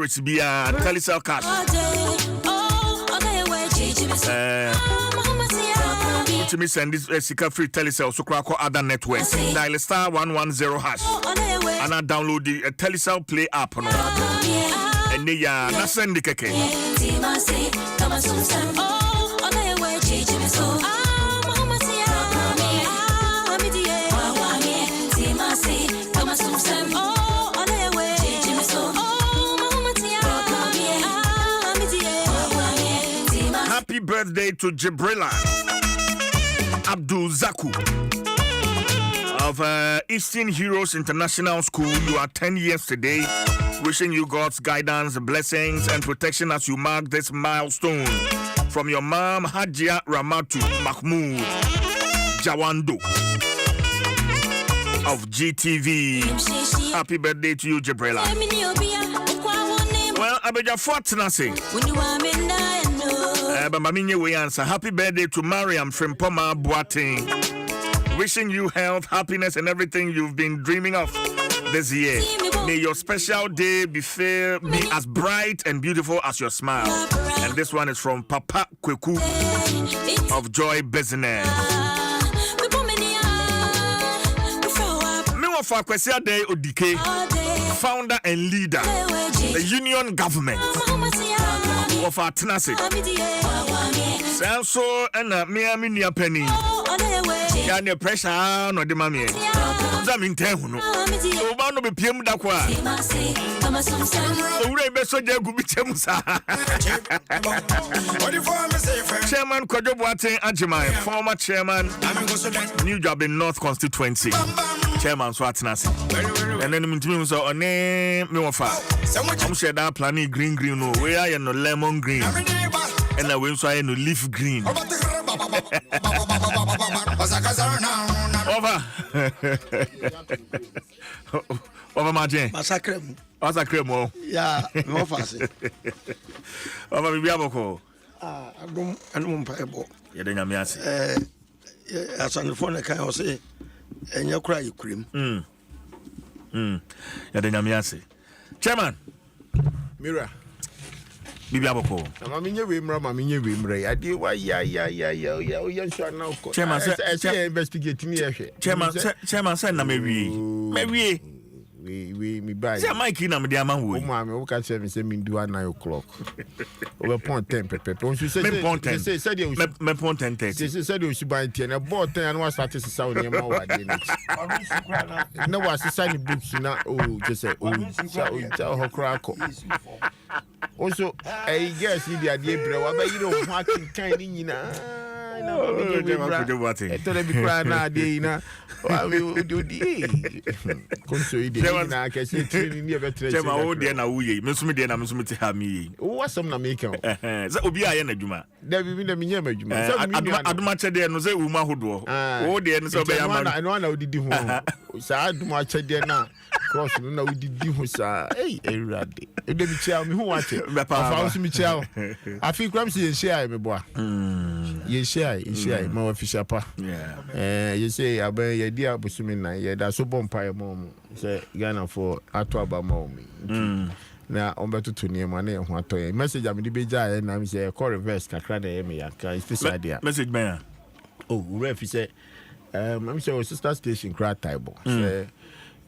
It's be a telecell cash. To me send this Sika free telecell so call other networks. Dial star 110 hash. And I download the telecell play app. No. And they are not send the keke. Happy birthday to Jibrila Abdul Zaku of Eastern Heroes International School. You are 10 years today. Wishing you God's guidance, blessings, and protection as you mark this milestone. From your mom, Hajia Ramatu Mahmoud Jawando of GTV. Happy birthday to you, Jibrila. Well, Abeja Fortnassi. But Maminye we answer. Happy birthday to Mariam Frimpoma Boateng. Wishing you health, happiness, and everything you've been dreaming of this year. May your special day be as bright and beautiful as your smile. And this one is from Papa Kweku of Joy Business. Mewa for Kwesia Day Odike, founder and leader, the Union Government of our Tenase. So and me near penny. Yani pressure no de mami. Zamin tehuno. Oba no be piem da kwa. Owure be so je gubi chemusa. Chairman Kojo Boateng Ajimai, former chairman, new job in North Constituency. Chairman Swatnasi. And then me so on me wafa. I'm share that planning green no. Where are you no lemon green? And I went so I no leaf green. Over my jam. Massacre. Mo. Yeah, no fast. Over me biaboko. Adom payable. You didn't have me as on the phone, I can say, and you cry, you cream. You didn't have me as Chairman. Mira. Bibiaboko. I'm in your room, I'm in your room, Ray. I did why, yeah, sure now. Chairman, say investigating here. Chairman, said, maybe. We buy. Say, Mike, I'm the man. Oh, mammy, what can say, me do at 9 o'clock. Over point 10, Pepe. Don't you say, said you point 10. She said you should buy 10. I bought 10 and was started to sound near my no, was the signing books now. Oh, just say, tell her crack. Also, I guess you the idea, bro. But you don't want to kind in I told him crying now, Dina. We will do the I can say training never trade. Oh, dear, now we, Miss Mediana, Miss Mitihami. What's some Namikan? That will be a Yanajuma. There will be the Minyama. I'd much a day and say, Uma Hudo. Oh, dear, and so I know how did you. So I do much a day now. Cross, no, we did you, sir. Hey, Radi. If they tell me who watch it, I feel clumsy and share, my boy. You share, more official pa. Yeah. You say, I bear your dear Busumina, yeah, that's so bonfire mom. Say, Ghana for Atuaba mommy. Now, I'm better to name my name. What to message I'm the Beja and I'm say, call reverse, Kakrada, Emmy, it's this idea. Message man. Oh, ref, say, I'm sure sister station crack table. Say,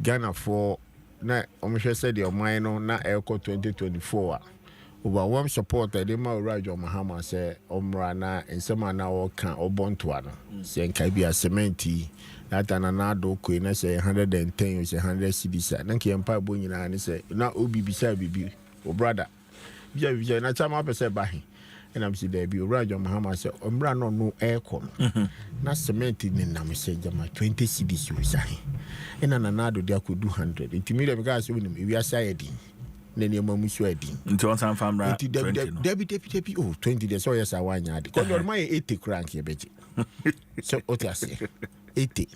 Ghana for na omishe said your minor na Elko 2024 over one supporter they ma Rajo Mahama say omra na ensema na wo kan obontoa no say nkai bia cementi that ananado ko na say 110 or say 100 cedis na nke empa bo nyina ne say na obi bisa bibi o brother bia na chama pese bahi and I'm see there be Rajo Mahama say omra no Elko na cementi ni na me say jama 20 cedis we say and another they could do 100. It me because we are saying then your mom is wedding. Into some family. Debbie, oh, 20 days. So, yes, I want you. Because you're my 80 crank here, Betty. So, what I say 80.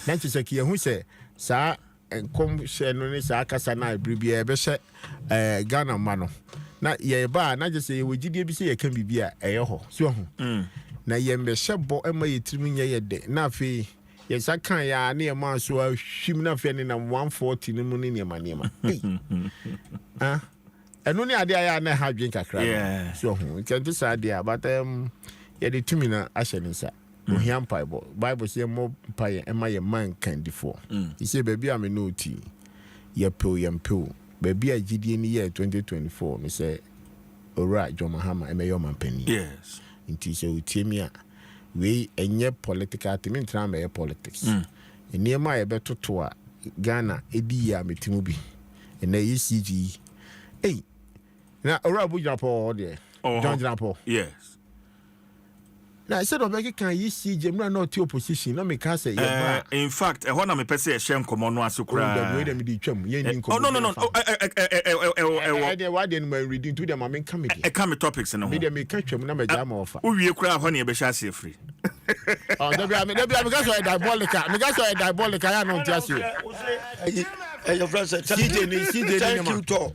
Then she said, who say, sir, and come share no Sakasana, Bribia, Besha, Ghana Mano. Not ye bar, not just say, we did say, can be a ho. So, now ye may shabo and my 3 minutes. Now, fee. Yes, I can't. Ya near man, so I shim not feeling 140 in the money near my name. and only idea I have drink a crack. Yeah, so can this idea, but yeah, the 2 minute ashen inside. Ohiam Bible say more pie and my man can before. He say, baby, I'm a no tea. Ye pill, baby, I GD in the year 2024. Me say, all right, John Mahama, and my penny. Yes. Inti so utimia we enye political team intram be politics ene ma ye beto to a Ghana edi ya metimu bi ene ECG na ora bu japo de John Japo yes na said obeki kan ECG mra na oti opposition na me ka say in fact e ho na me pese e hye nkomo no asokura we dem di twam ye ni nkomo no I dey why dem reading to them am comedy e come topics no me dem me ka twam na me jam ofa wo wie kura ho na e be hye ase free there be because so diabolic I no ntiase your friend said CJ thank you to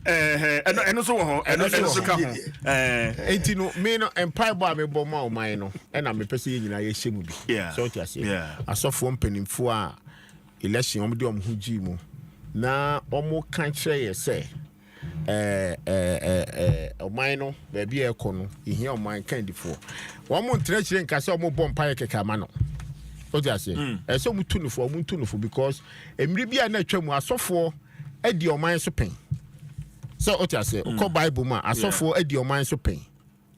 eno so wo ho eno so ka ho enti no me no empire boy me bo ma o man no na me pese nyina ye hyemu bi so ntiase asofo mpanimfo a election om de om huji mu na omo kan kire ye se o man no be bia ekọ no ehia o man kan difo omo ntre kire nka se omo bom paye keka ma no o ntiase so mu tunufo because emri bia na atwa mu asofo edi o man so pen so o ntiase ko bible ma asofo edi o man so pen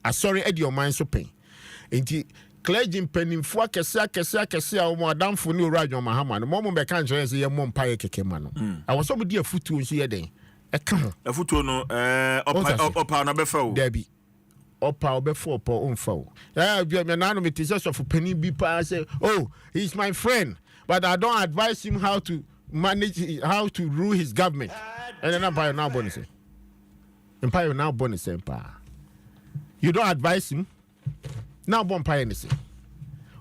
asori edi o man so pen enti clergy mpanimfo akese a wo adamfo ne ora John Mahama no mo be kan kire se ye mo mpaye keke ma no awoso mo di afutu nso ye den eka ho afutu no opa na befa o dabi opa obefa opa onfa o me na no me tise so for penny bi pa say oh he's my friend but I don't advise him how to manage how to rule his government and then empire now bonus pa you don't advise him now bonfire ni say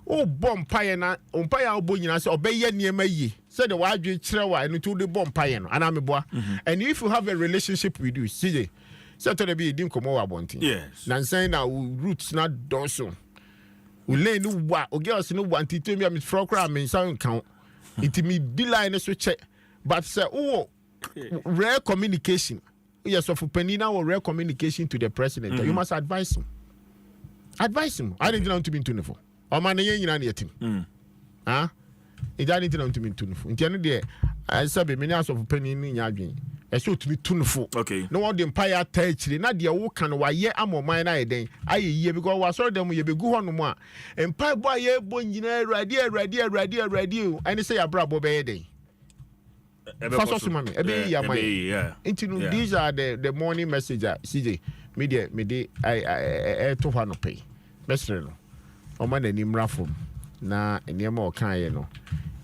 oh bonfire na bonfire obo nyina say obeye niema yi say the wadwe kire wa enu to the bonfire no ana meboa and if you have a relationship with you CJ say to the be dim komo wa bontin yes na say na roots na donso we lay no wa o girls no want to me am frokra me san kan intimi di line so check but say oh rare communication yes of penina or rare communication to the president you must advise him I didn't know to be in tuneful. Or man, you know, yetim. Ah, it didn't know to be in tuneful. In the end, there, I said, many hours of penny in Yagin. I should to be tuneful. Okay. No one the empire territory, not the old can why ye am on mine. I day. I ye because I saw them, you be go on more. Empire boy, ye bonjina, radio, and they say a bravo day. These are the morning message CJ media I to one pay mestre no o man ani mra fom na enema o kan ye no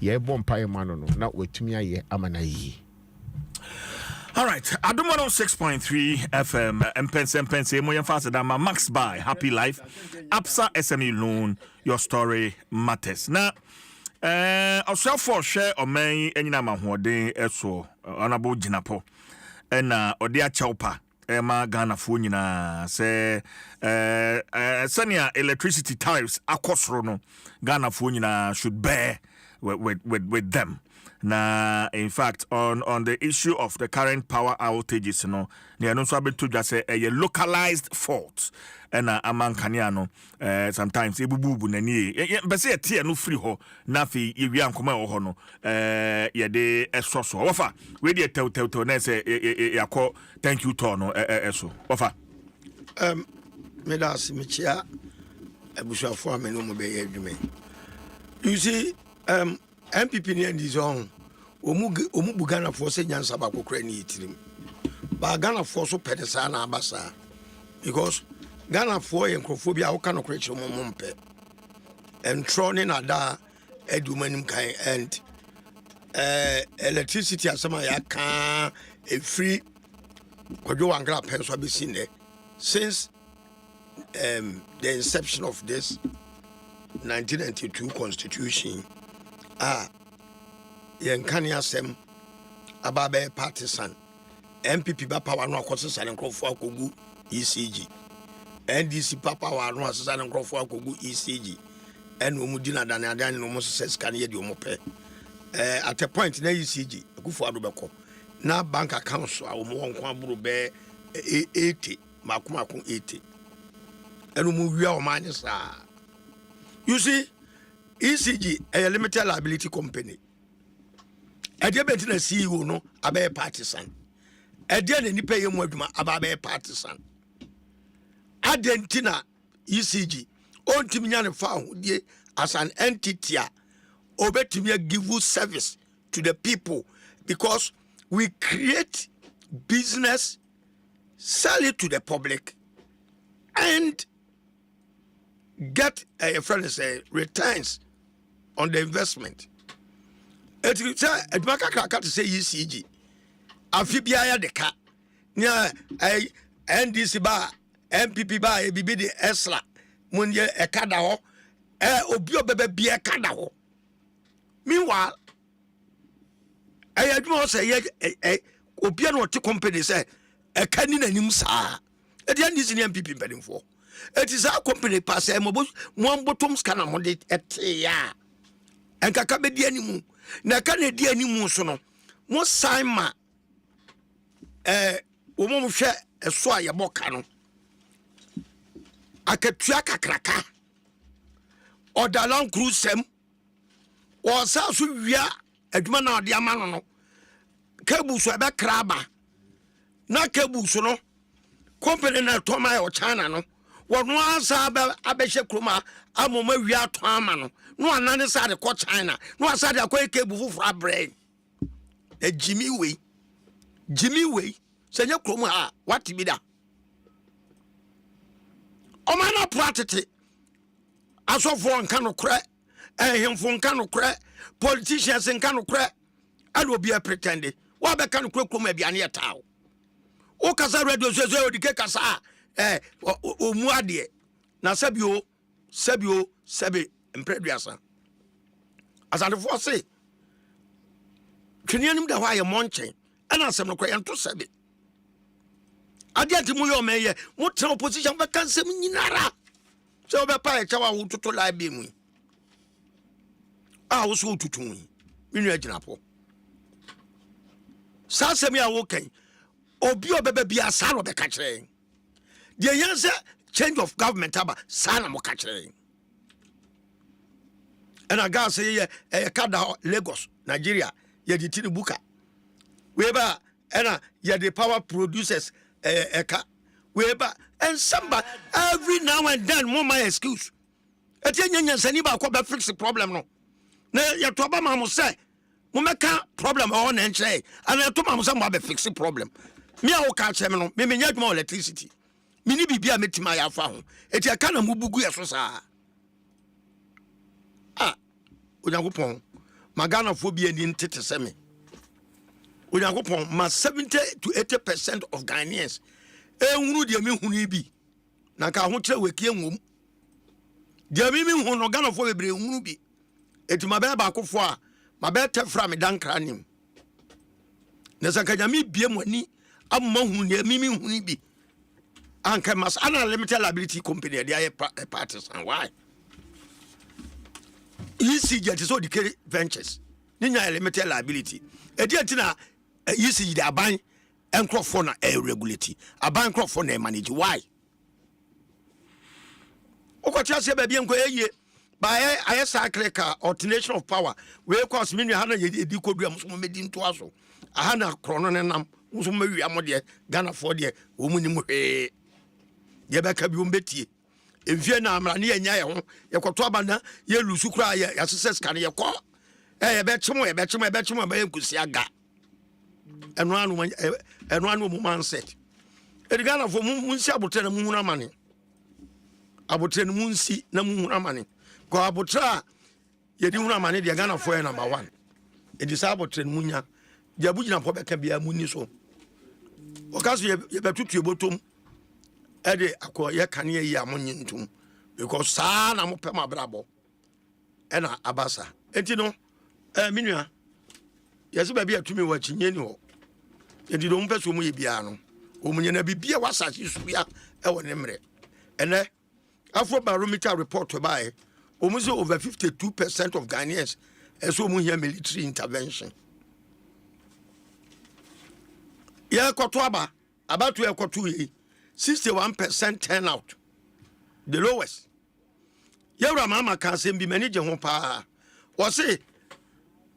ye bom pae man no na watumi aye amana yi. All right, Adom 106.3 FM, Mpensenpensenmu, your faster than my Max by Happy Life, Absa SME Loan, your story matters. Now, also for share or may any number who day so honorable Jinapo and Odia Chaupa, Emma Ghana Funina say senior electricity tariffs across Rono Ghana Funina should bear with them. Na in fact on the issue of the current power outages they no so able to just say a localized fault and among Kanyano sometimes ebubu nani be say tie no free ho na fi wi ankoma ho no ye de eso so ofa we dey tell na say yakọ thank you to no eso ofa me da simichia ebusuafo amenu mo be ye adwume you see MPP ni ndi zon omu bugana for se nyansa ba kokra ni yitirim ba Ghana for so pedesa na abasa because Ghana for yenkrofobia wo ka no kra chiro mo mpe entrone na da edumanim kan and electricity asama ya ka a free kwadwo wankra penso be seen there since the inception of this 1992 constitution yenkani asem ababe partisan MPP ba power no akosesa ne nkrofo akogu ECG NDC papa wa no asesa ne nkrofo akogu ECG enu omudi na dan adan no mo sesa scan ye de omope at a point na ECG akufo ado beko na bank accounts a omo wonko aburu be 80 makumako 80 enu mu wia o manye sa. You see, ECG a limited liability company. Ade beti na CEO no abe partisan. Ade na nipa yemu adwuma abe partisan. Adentina ECG ontimi nya ne fa hodie as an entity a obetimi give you service to the people because we create business, sell it to the public, and get a friend say returns on the investment. It is a to say ECG. Amphibia de car near a NDC bar, MPP bar, a BB de Esla, Munye a Kadaho, Obio Bebe be a Kadaho. Meanwhile, I had more say a Obiano to company say a canning and him, sir. At the end is in MPP bedding for. It is our company pass a mobile one bottom scanner money at ya. And Kakabe di animu. Na kane di animu sono. Mo saima woman share a soy a bocano. A ketuaka kraka. Or the long cruise sem. Or South Via a dumana diamano. Kebu swaba kraba. Na kebu sono. Company na Toma or China no. What once abeshe kruma amoma wia to ama no anane sa de ko China no asa de akoy kebu fufura brain e Jimmy way senya kruma ha what be da o ma na pratete asofo nka no kre ehemfo nka no kre politicians nka no kre alo bi a pretend wa be ka no kre kruma bia na yetaw o kasa radio so o dike kasa omuade na sabio empreduasa asante for say twenianim da hwa ye monchen ana asem no kwa ento sabe ade atimu yo meye mo tra opposition ba kansem nyinara so be pa e chawa wo toto la be mu wo so tutu mu minu agina po sa semi a wo kan obi obebe bia sa no be ka kire the answer change of government aba sana mo ka kire and aga say kada Lagos Nigeria ye di Tinubuka weba and ye the power producers eka weba and somebody every now and then more my excuse etienya sani ba ko be fix the problem no na ye to ba ma mo say mo meka problem on enche and ye to ma mo say mo be fix the problem me a wo ka kire me no me nya dwuma electricity mini bibia metima ya fa ho eti aka na mubugu yeso saa Unyakupon magana phobia ni ntete seme Unyakupon ma 70 to 80% of Ghanaians ehunu de me hunu bi na ka ho kire wekie nwom de me hunu no Ghana fo bebre hunu bi eti ma be ba akofo a ma be tefra me dankra nim na sakanya mi bie mwani amma hunu de me hunu bi anka mas ana limited liability company they are partisan why ECG is so the ventures ninya limited liability e dey tina ECG the aban encrofo na regulate aban encrofo na manage why okotia se ba bi enko eye by cycle car alternation of power we cause me ha na ye di kodua muso medi nto aso aha na krono ne nam muso mawi amode Ghana for de wo munim hwe ye beka bi ombetie evie na amra ne yanya ye ho ye kwoto abana ye lusu kura ye success kan ye ko ye be chimo ba enkusi aga eno anu mu mindset Ghana for mu nsi abotre na mu hunu amane abotre na mu nsi na mu hunu amane ko abotra ye di hunu amane de Ghana for number 1 e di sa abotre na mu nya de abugina po beka bia mu ni so o kaso ye betutu ebotom ede akọ ye kan ye yi amonye ntum because sa na mo pem abrabo e na abasa enti no minua yesi ba bia tumi wa chinye ni ho enti do mpe so mu ye bia no o munye na bibia wasachi su bia e woni mre ene Afro barometer report by almost over 52% of Ghanaians so mu here military intervention ye koto aba about to equal to 61% turnout, the lowest. Yara mama can say be manager home pa. Or say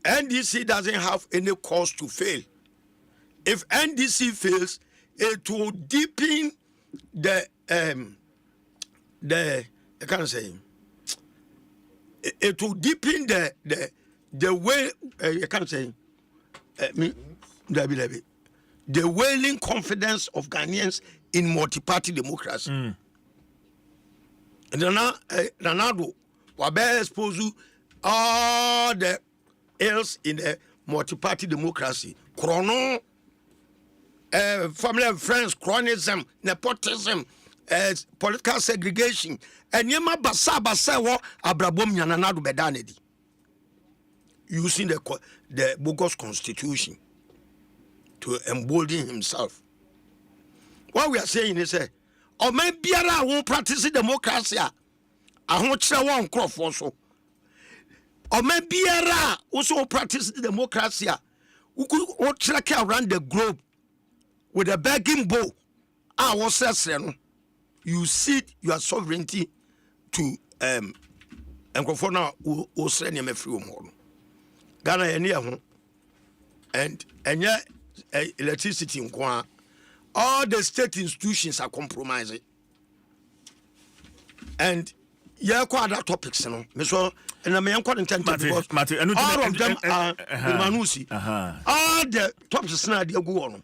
NDC doesn't have any cause to fail. If NDC fails, it will deepen the I can't say it will deepen the way I can't say the waning confidence of Ghanaians in multi-party democracy. And then Ronaldo will expose all the ills in the multi-party democracy. Chrono, family and friends, chronism, nepotism, political segregation, and yema basa wo abrabom nyananado bedanedi. Using the bogus constitution to embolden himself. What we are saying is, or maybe I won't practice democracy. I won't say one crop also. Or maybe I also practice democracy. We could track around the globe with a begging bowl. I was saying, you cede your sovereignty to and for now, we'll send him a free home. Ghana and yet electricity in Kwan. All the state institutions are compromising. And yeah, quite other topics, you know. And I'm quite intentional because all of them are Manusi. All the topics are go on.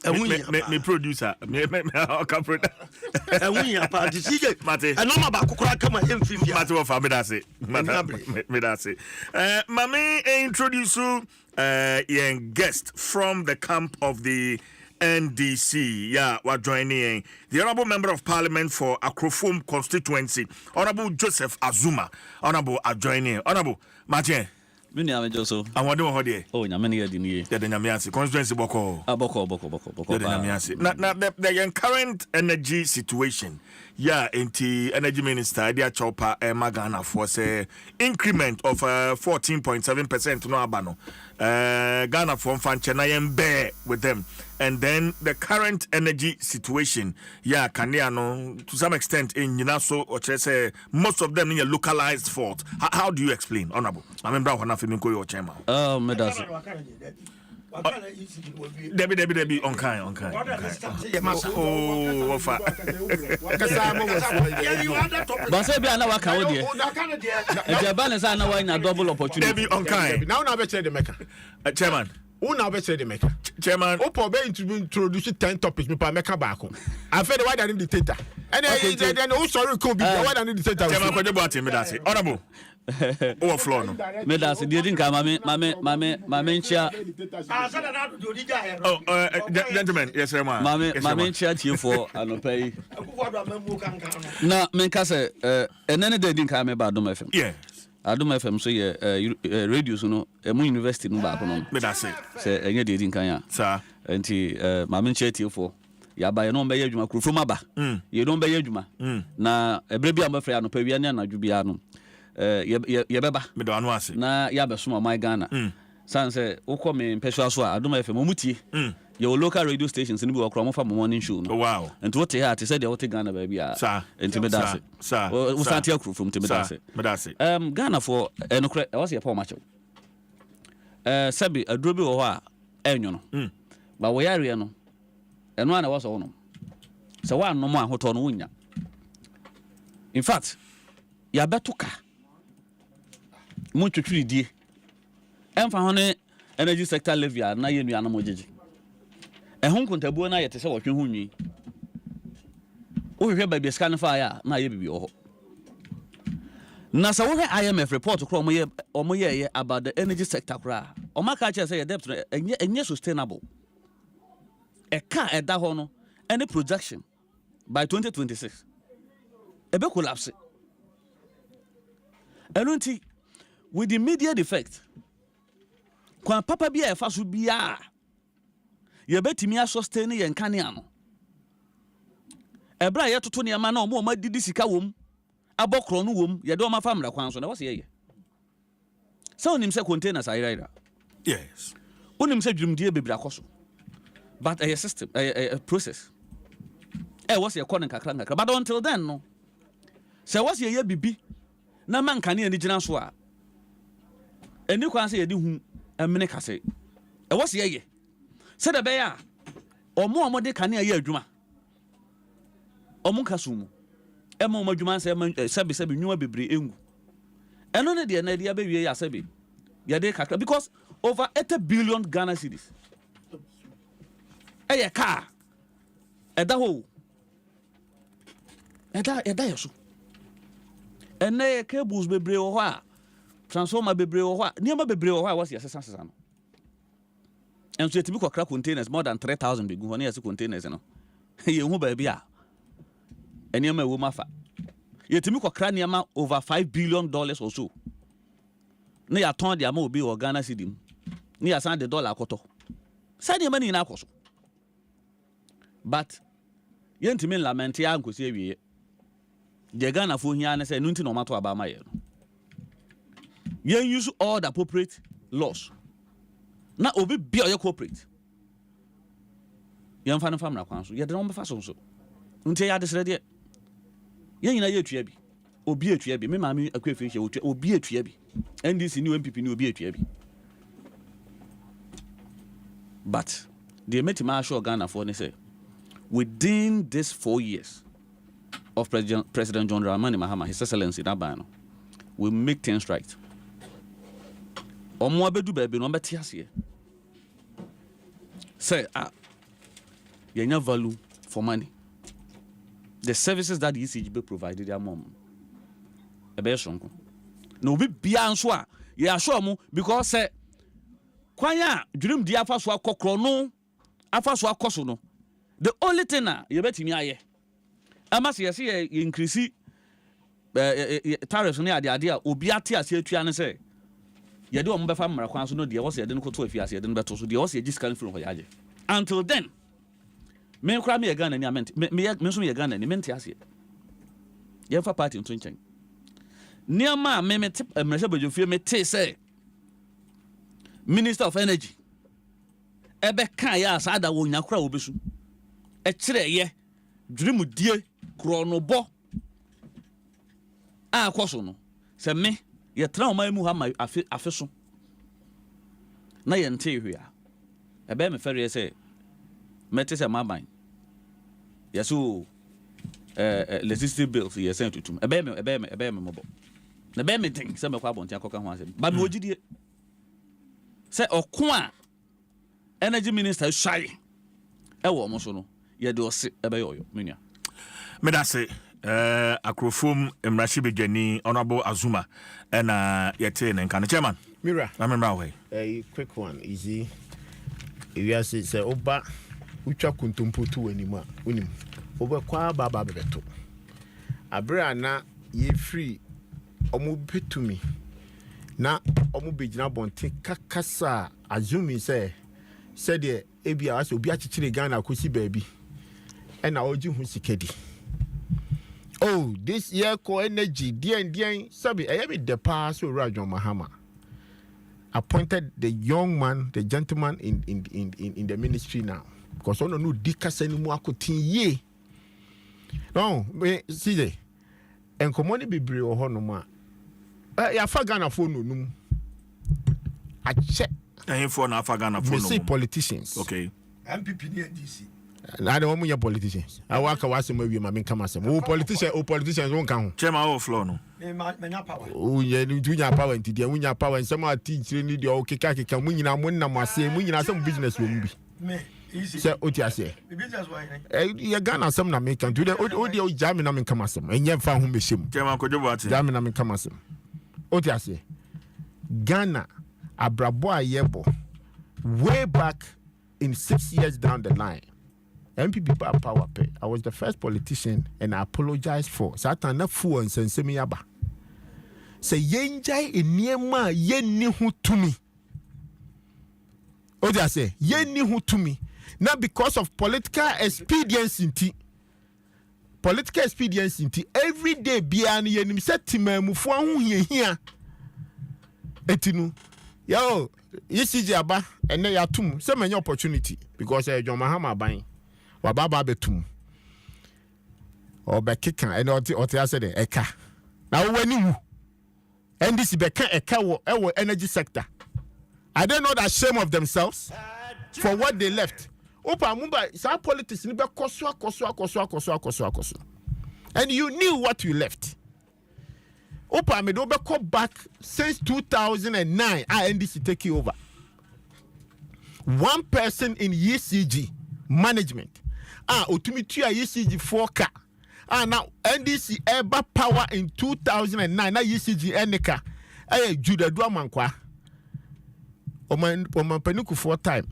Me producer, me producer. And we are party. And no about Kukura come and influence. Matter of family, that's it. Mami introduce you guest from the camp of the NDC. Yeah, we're joining the Honorable Member of Parliament for Akrofom constituency, Honorable Joseph Azuma. Honorable joining. Honorable Martin. Mini ame Joso. Awade wo hode. Oh, nyame ne yadi ni. Ya de nyame ase constituency boko. Boko. Ya de nyame ase. Na the current energy situation. Yeah, the energy minister dia chopa Magana for say increment of 14.7% no abano. Ghana for fanchena bear with them. And then the current energy situation, yeah, Kaniano to some extent in Yinaso or say most of them in a localized fault. How do you explain, Honorable? I remember when I finished your chairman. Medasi. Debbie, on kind. Oh, far. But say be another waka there. If your balance are now in a double opportunity. Debbie, on kind. Now I better the maker. Chairman. Who now better the maker? Chairman. Opo be introduce 10 topics me pa maker back. I feel why that dictator. And then who sorry could be why that dictator. Chairman, ko jebo ati me that say. Honorable. Overflow no. Medasi didn't come mame nchia. Gentlemen, yes sir man. Mame nchia tie for anopai. Na menka say enene dey din come ba Adom FM. Yes. Adom FM so ye radio so no emu university no ba ko no. Medasi. Say enye dey din kan ya. Sir. Enti mame nchia tie for ya ba ye no be ye adwuma kurufo maba. Ye no be ye adwuma. Na ebre bia mafre anopai wi na anadwu bia no. Yebeba me do anu ase na ya besoma my Ghana san say wokọ me mpehwa so Adom FM omutie your local radio stations ni bi wakro mo fa morning show no. Wow. And what here te say dey what Ghana ba bia enti me dase sir we start here from te me dase Ghana for enokre e was ye pa macho sabi aduro bi wo ho a enyo no ba wo yare no eno ana wo so wo no se wa no mo ahoto no wonya in fact ya betuka mo twetwiri die emfa ho ne energy sector levy na ye nua na mo jeje ehun kontabuo na ye te se wo hwe ho nwi o hwe ba bi scan fa ya na ye bibi ho na sa wo hwe IMF report kro mo ye about the energy sector kra o maka che say debt enye sustainable e ka eda ho no any projection by 2026 e be collapse enunti with the immediate effect kwa papa bia e fa so bia ye betimi a sustain ye nkane ano ebra ye toto ne ma na o ma didi sika wom abokro no wom ye de o ma famra kwan so na wose ye so onim se containers ayira yes onim se dwumdie bebra koso but a system, a process. What's your calling kakra? But until then, no. So what's your bibi? Na man can any general swa. And you can say you do a minute. Say, what's your ye? Said a bear or more de can hear Juma. Or Munkasumu. A more Juman sabi new bibri engu. And only the idea baby yasabi. Yade kakra because over 80 billion Ghana cedis. A car. At the whole. At that, and they cables be brave or transformer be brave or near my be brave or was the assassin. And so typical crack containers more than 3,000 big one years containers, you know. You won't be and you may woman fat. You typical cranium over $5 billion or so. Near turn the amount be or Ghana city. Near sand the dollar quarter. Send your money in our cost. But Yentimin lament yanko say the Ghana for here and say nothing no matter about my you use all the appropriate laws. Now obi be your corporate. You fan family council. You don't fast so. Until you are ready. You na you tuabi. Obi atuabi. Me mama akwefi obi atuabi. NDC new MPP new obi atuabi. But the metima show Ghana for say within this 4 years of President John Dramani Mahama, His Excellency Nabano, will make things right. Omo abedu baby no beti ase. Say you value for money. The services that the ECGB provided their mom. Ebe shonko. No be bia nso a ye assure mu because say kwanya dream di afa so akokro no afa so akoso no. The only thing na you betimi aye. Amas yes increase tariffs ne ade obi ate ase atua ne say ye de o mbefa mmara kwan so no de wo se ye de no koto afia se ye de no beto so de wo se giscal from ho yaje. Until then me kra me Ghana ni ament me so me Ghana ni mente ase ye fa party nto nchen niama me tip mrese bojofie me te say Minister of Energy ebe kan ya asada wo nya kra obesu e kire ye dream die kronobo a kwaso no se me ye tra o mai mu ha ma afeso na ye nte hwea ebe me fere say mete se maban yeso legislative bills ye sent to tum ebe me mobo na be me think se me kwa bontia koka ho asem ba me ogidie se okon a energy minister shy e wo mo so no ye de ose ebe yoyo menua me da se akrofom emrashi begani honorable Azuma na yete ne nkan chairman Mira remember way a quick one easy if you say oba utwa kuntumputu wanima unim oba kwa baba bebeto abra na ye free omo betumi na omo begina bonte kakasa azumi say de ebia ase obi achichire Ghana kosi baabi na oji hu sikedi oh this year co energy dien sabi ayemi the pass so Rajon Mahama appointed the young man, the gentleman in the ministry now. Because on no dikasa ni mu akotin ye. No, me see there. En komoni bebre o ho no ma. Ya fa Ghana phone no num. A check. And for na fa Ghana phone no. We see politicians. Okay. MPP ni NDC. I don't want your politicians. I work a was maybe my come as oh politicians won't count. Chairman o floor no. Oh yeah, you do your power into the your power and some are teaching the okay can win na mo na say win na some business will be. Say otia say. The business why? You Ghana some na make can do the audio jam na me come as and you fa hu meshim. Chairman ko jobo ati. Jam na me come as. Otia say. Ghana abrabo ayebo way back in 6 years down the line. MPP power pay. I was the first politician and I apologize for Satan na fu and Nsem yaba. Say yenjai eniema yenni hu tumi. O just say yenni hu tumi. Now because of political expediency every day bia ni yenim setima mu fu hu hia etinu Yo, ECG aba and they are two. Some many opportunity because John Mahama buying. Wababa betum. Or be kicking and what I said eka. Now when you and this beka eka energy sector. Are they not ashamed of themselves for what they left? Opa mumba sa politics ni be koso. And you knew what you left. Opa me do be come back since 2009 NDC take you over. One person in ECG management Otumitu ECG 4K. Now NDC ever power in 2009 na ECG Enika Judah Duamankwa Oman Penuku 4 time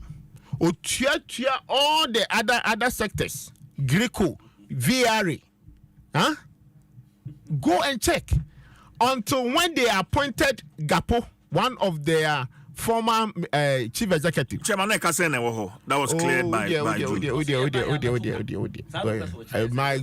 Otua all the other sectors Greco VRA go and check until when they appointed Gapo, one of their former chief executive. Chairman, that was cleared by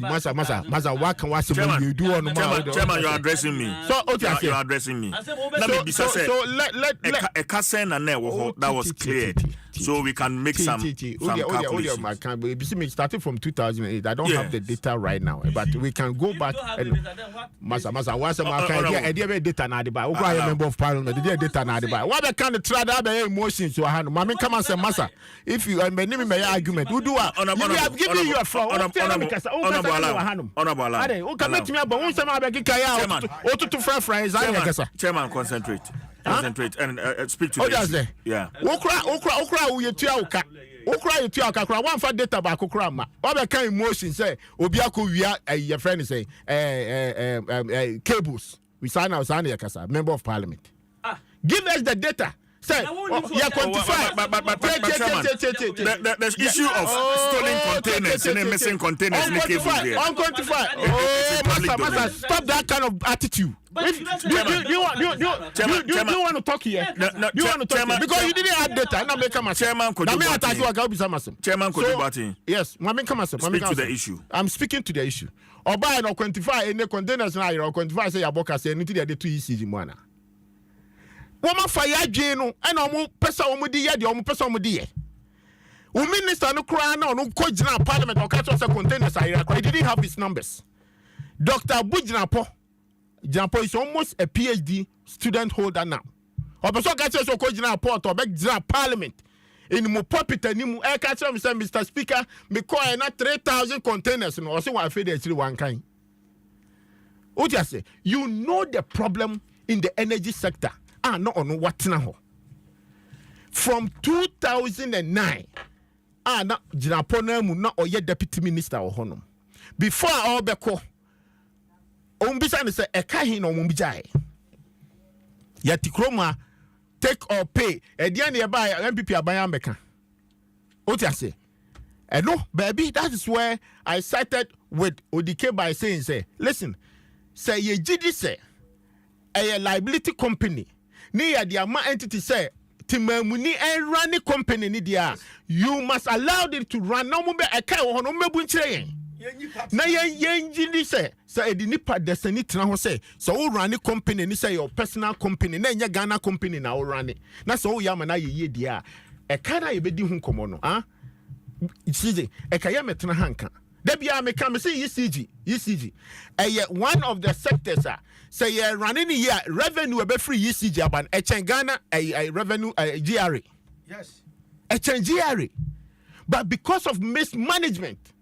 Masa, what can you do on Chairman, you are addressing me. So, okay, you are addressing me. Let me be so let that was cleared. So we can make some calculations. Starting from 2008, I don't have the data right now, but we can go back and Masa, what's the data now? I member of parliament, the data now. What kind of try that emotions to hand? Mami come and say, Masa, if you and my argument, who do I have given you a floor? Honorable, Chairman, concentrate and speak to this. Yeah. Okra you tuaka one for data back okra what kind emotion say obiako wia your friend say cables we sign yakasa member of parliament give us the data say you quantify the issue of stolen containers and missing containers in the cables there unquantified Masa, stop that kind of attitude. If you want to talk here? You want to talk here? Because you didn't add data. Now make a Chairman, could you yes, speak to the issue. I'm speaking to the issue. Or buy or quantify any containers now or quantify say Aboka say anything they do to ECG mana. Woman fire Jeno and omu pesa omudi ye the omu pesa omudi ye. Minister no cry no coach na parliament or catch us a containers I didn't have his numbers. Dr. Bujnapo Jampo is almost a PhD student holder now. Or person catch us a coach na port or back parliament. In mo pulpit and you catch us Mr. Speaker, me call na 3,000 containers and also one fed actually one kind. What you say? You know the problem in the energy sector. No on what now. From 2009, na Jinapona mu na oye deputy minister or honum. Before all beko, ombisa say ekahin no mumbijai. Yati kroma take or pay. Edian nearby MPP abaya meka. What you say? No, baby, that is where I cited with Odike by saying, say, listen, say ye GD say a liability company. Near the amount entity say Timamuni and running company ni dia. You must allow it to run. No more a car or no more bunching. Na ye say the nipa desenit na ho say so running company ni say your personal company na nya Ghana company na running. Na so yama na ye dia. E kana ye bedi hu komo no Ichije e kaya metena hanka. Debia me come say ECG. One of the sectors say running here revenue be free ECG aban Ghana revenue GRA. Yes. GRA. But because of mismanagement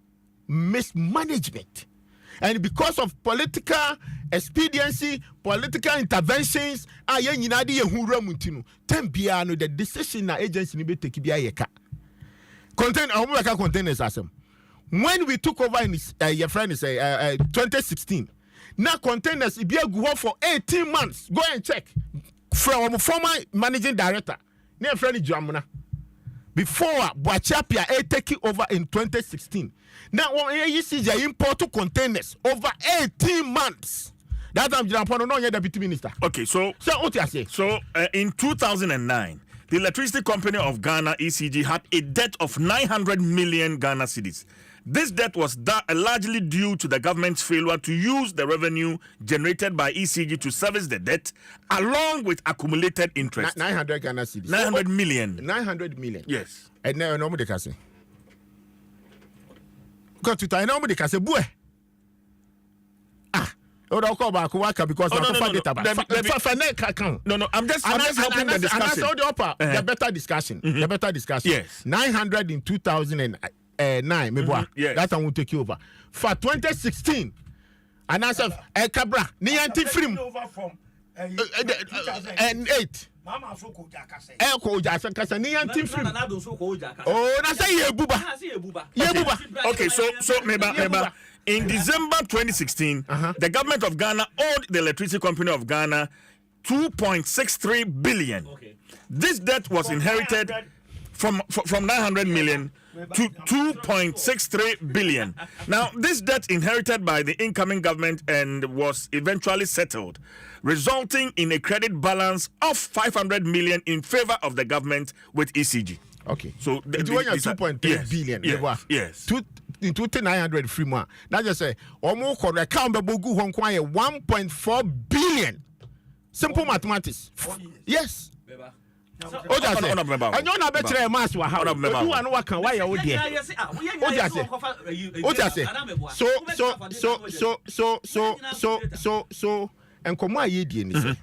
and because of political expediency, political interventions, the decision na agency ni be take bia yeka. Containers asem. When we took over in your friend is 2016, now containers be a go for 18 months. Go and check from former managing director, near friend Jamuna. Before Boachapia taking over in 2016. Now you see the import containers over 18 months. That time Japan no deputy minister. Okay, so what you say? So in 2009. The Electricity Company of Ghana, ECG, had a debt of 900 million Ghana cedis. This debt was largely due to the government's failure to use the revenue generated by ECG to service the debt, along with accumulated interest. 900 Ghana cedis. 900 million. 900 million. Yes. And now nobody can say. Got to tell nobody can say, boy. Don't call back because no, I'm just helping the discussion. The better discussion. The better discussion. Yes. 900 in 2009. Yes. That one will take you over. For 2016, and I said, Cabra, Nianti film. And 8. Eko Jackson Nianti film. Oh, that's a Yebuba. Okay, so Meba. In December 2016, the government of Ghana owed the Electricity Company of Ghana 2.63 billion. Okay. This debt was inherited from 900 million to 2.63 billion. Now, this debt inherited by the incoming government and was eventually settled, resulting in a credit balance of 500 million in favor of the government with ECG. Okay. So it was 2.3 billion. Yes. In 2,900 free more. Now just say, almost correct. Count the Bogu Hong Kong 1.4 billion. Simple mathematics. Yes. Oh, that's it. And you're not better a mass. How do you want to why you're there? Oh, that's it. Oh, that's it. So, and come my idiot.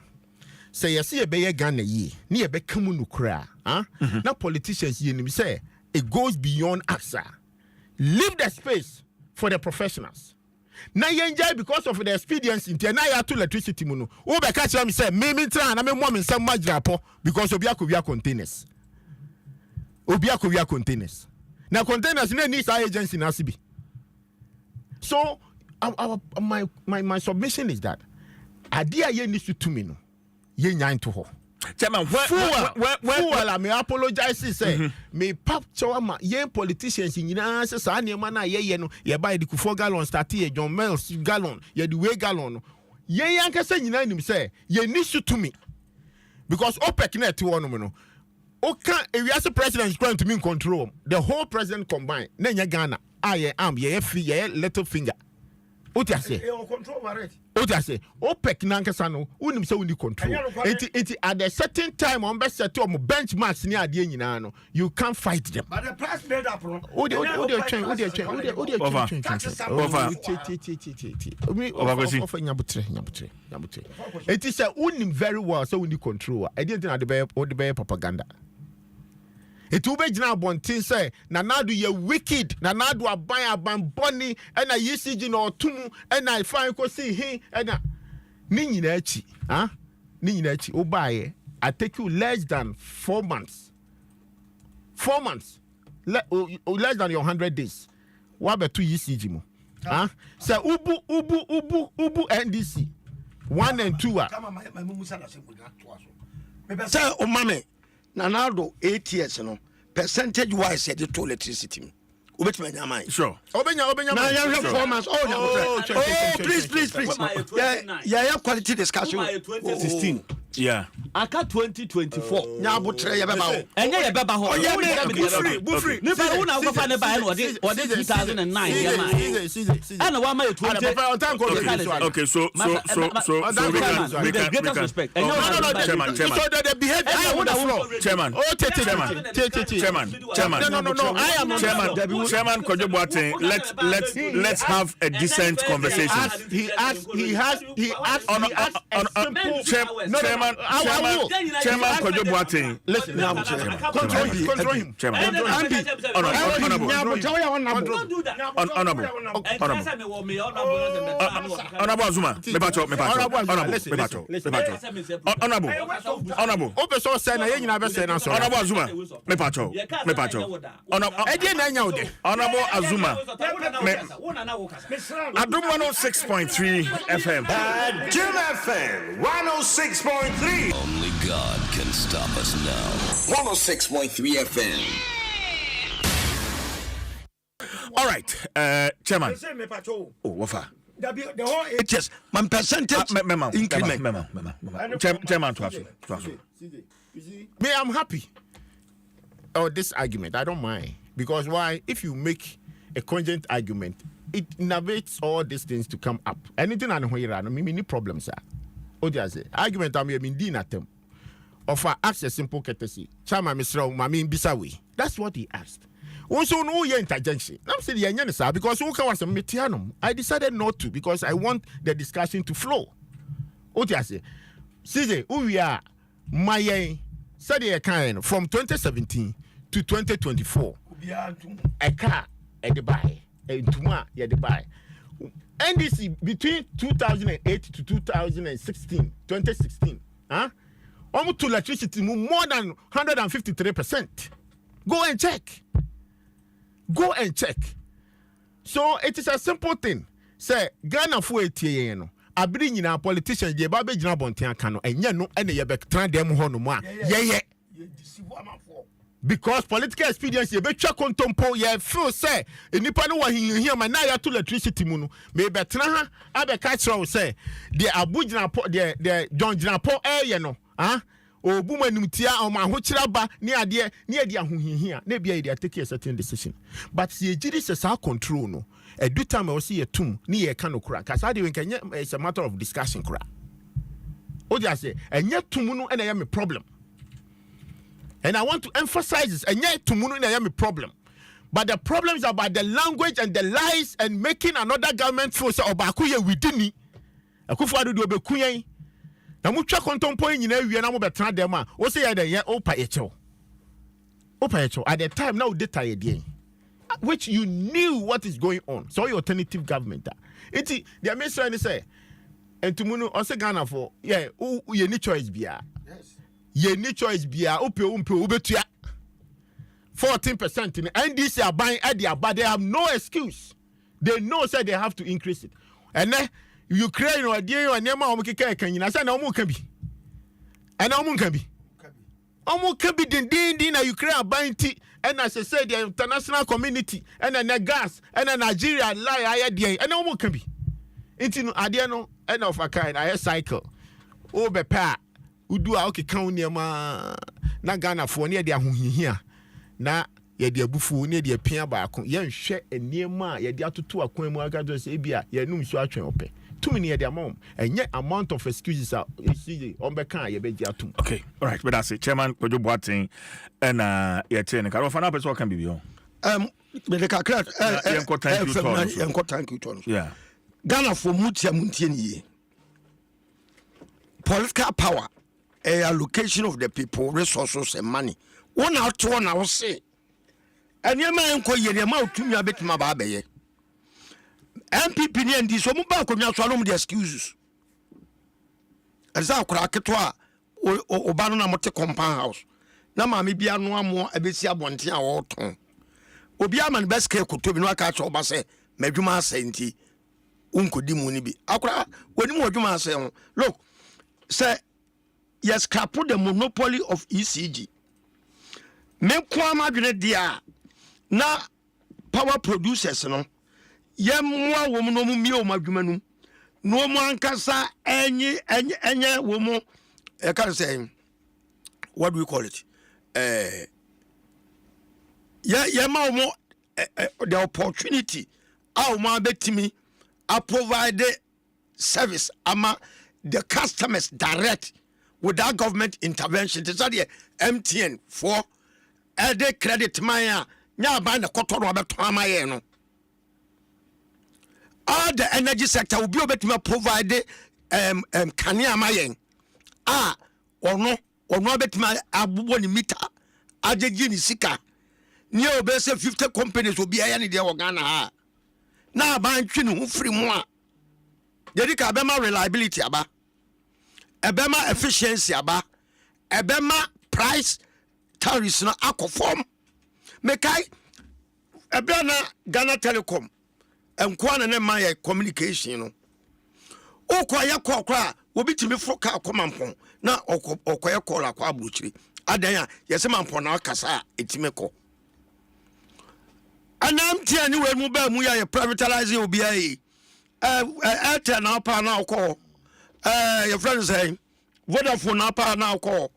Say, you see a bear Ghana ye, near Bekamu cry. Now, politicians, you say, it goes beyond us. Leave the space for the professionals. Now you enjoy because of the experience in Tiana to electricity mono. Oh, be catch me say, me try and I'm mom some majrapo because Obia containers. Obia containers. Now containers needs our agency in ACB. So my submission is that idea ye needs to me no. Ye nyan to ho. Chairman, I may apologize. Say, me pap chawama, ye politicians in Yina, Sani Mana, ye no, ye buy the 4 gallon start here, John Mills gallon, ye the way gallon. Ye yanka say, you know, him say, ye need to me. Because OPEC net to one no. Okay, if you as a president is trying to mean control, the whole president combined, then ye Ghana, I am, ye free, ye little finger. What you say? What you say? OPEC nankasano, unim so uni control. It at a certain time on best set benchmarks near the end, you can't fight them. But the price made up. It is a unim very well, so uni control. I didn't know the bear propaganda. It will be now bontin say, Nanadu ye wicked, Nanadu a buy a bamboni, and I usage no tumu, and I find ko see him, and Nini Nechi, Nini Nechi, Obaye, I take you less than 4 months. 4 months. Less than your 100 days. What about 2 ECG mo? Say Ubu NDC. 1 and 2 Say Omame. Nanado 8 years, percentage wise, the to electricity. Sure. Now 4 months. Please. Yeah, quality discussion. 16. Yeah. Aka 2024. Nya botre ye beba ho. Enye ye beba ho. Bufri. Ni ba una go fa ne ba no ode 2009 ye ma. Ana wa ma 20. Okay, so we can respect. No, chairman. So the behavior on the floor. Chairman. No. I am Chairman Kojo Boateng. Let's have a decent conversation. He asked Chairman Kojo Boateng. Listen, control him. Chairman. Honorable Azuma. Honorable. Opeso say na ye nyina be say na so. Honorable Azuma. Honorable Azuma. Adom 106.3 FM. Jim FM 106.3. Only God can stop us now. 106.3 FM. All right, Chairman. Oh, Wafa. The whole HS, my percentage increment. Chairman, to Me, I'm happy. Oh, this argument, I don't mind. Because why? If you make a cogent argument, it innovates all these things to come up. Anything I know here, I mean, any problems, sir. Oh, there's argument I mean, Dinatem. Offer ask a simple courtesy. Chama Mr. Mami Bisawi. That's what he asked. Also, no interjection. I'm saying, yeah, sir, because Oka was a metianum. I decided not to because I want the discussion to flow. What I say? See, who we are, my study kind from 2017 to 2024. A car at the buy, a tuma at the buy. NDC between 2008 to 2016, huh? Almost to electricity more than 153%. Go and check. Go and check. So it is a simple thing. Say Ghana for a no. I bring in our politicians, the Babe Jabontian Cano, and you know, and you back trying them honor. Yeah. Because political experience, you bet check on Tompo, you feel say, in Nippon, here, my Naya to electricity munu, maybe Traha, Abacatro say, the Abuja, the John Janapo, you know, huh? O Buma Nutia or my Hochiraba near the here, maybe they are taking a certain decision. But the juris is our control, no. A do time I see a tomb near a canoe crack. As I do, it's a matter of discussion crack. Oh, I say, and yet Tumuno and I am a problem. And I want to emphasize this, and yet Tumuno and I am a problem. But the problem is about the language and the lies and making another government force or Bakuya within me. A Kufadu do Bekuya. Na mucha kontompo nyina wie na mo betra dem a wo se ya da ye opa echo at the time now data ye dey which you knew what is going on so your alternative government enti the minister say entumunu o se Ghana for yeah ye ni choice bia yes ye ni choice bia ope obetua 14% in NDC are buying at their but they have no excuse. They know say they have to increase it. And then Ukraine or dear or Nema Omukika can you say no more can be. And no more can be. Almost can be din Ukraine are buying tea. And as I said, the international community and then the gas and then Nigeria lie and no more can be. It's in Adiano end of a kind. I cycle. Oh, bepa. Udu a okay count near ma na Ghana for near their here. Na ye de abufu ne de pia ba ko ye nhwe eniema ye de atoto akwan mu aga do se bia ye num so atwen ope tumi ne ye de amom enye amount of excuses are see on be kan ye be di atum. Okay, all right, but that's it. Chairman Kojo Boateng and ye chairman can offer na person can be beyond me de kakra thank you to yeah Ghana for mutia muntie ni political power a allocation of the people resources and money. One out to one, I will say. And your man call you the amount to me a bit my baby. MPP and this woman back on your swallow the excuses. As I crack it or Banana Motte compound house. Now, mammy be no more a bit see 1 year or 2. Obiaman best care could to be no catch over say, Meduma Sainty, Uncle Dimunibi. Akra, when you want say, look, say, yes, put the monopoly of ECG. Me kwa madwene dia na power producers no ye mwa wo no mu mi o madwuma nu no mu ankasa enye wo mu e can say what do we call it ye ma wo the opportunity how ma betimi I provide service ama the customers direct without government intervention. It's not the MTN for a credit maya nya ban the cotton about Tamaye no. All the energy sector will be able to provide Kania Mayen. Or no bet my abu meter Ajini Sika. Near base 50 companies will be any day Ghana. Now ban chin free moi. Dedika Bema reliability aba. Ebema efficiency aba. Ebema price tariffs na akofom mekai ebena Ghana Telecom enkwa na my communication no okoye kokra obitimi foka komampon na okoye kola kwa abuchiri adan ya yese mampon na akasa etimeko anam tia ni we mu ba mu ya privatize obi ai Airtel na pa na okọ your friend say Vodafone na pa na okọ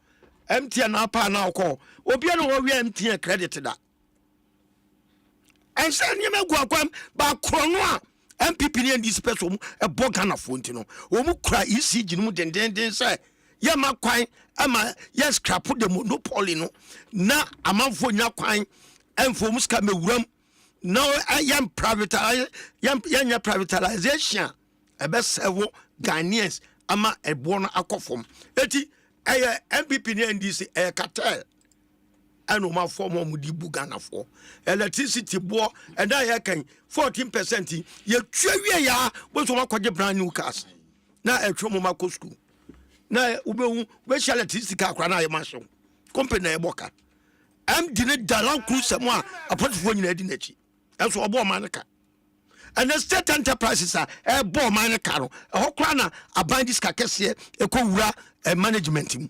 MTN na pa na okọ obi na wo wi MTN credit da and say nyame gu akwam ba krono a MPP ni this person e bogana fonti no wo mu kra ECG no mu den say ye ma kwan ama yes scrap the monopoly no na amanfo nya kwan emfo muska mewuram no yam privatization ebe sevo Ghanaians ama ebo no akofom eti MPP ni NDC cartel and my form of Ghana for electricity bo and I can 14%. You ya was one brand new cars. Now a Tromoma school. Now we shall electricity car crana marshal. Company Boca. I'm didn't Dalan Cruz someone apart from you edinachi. That's what bought manaka. And the state enterprises are a bomb manaka. A hokwana a bandis kakesia a kura a management team.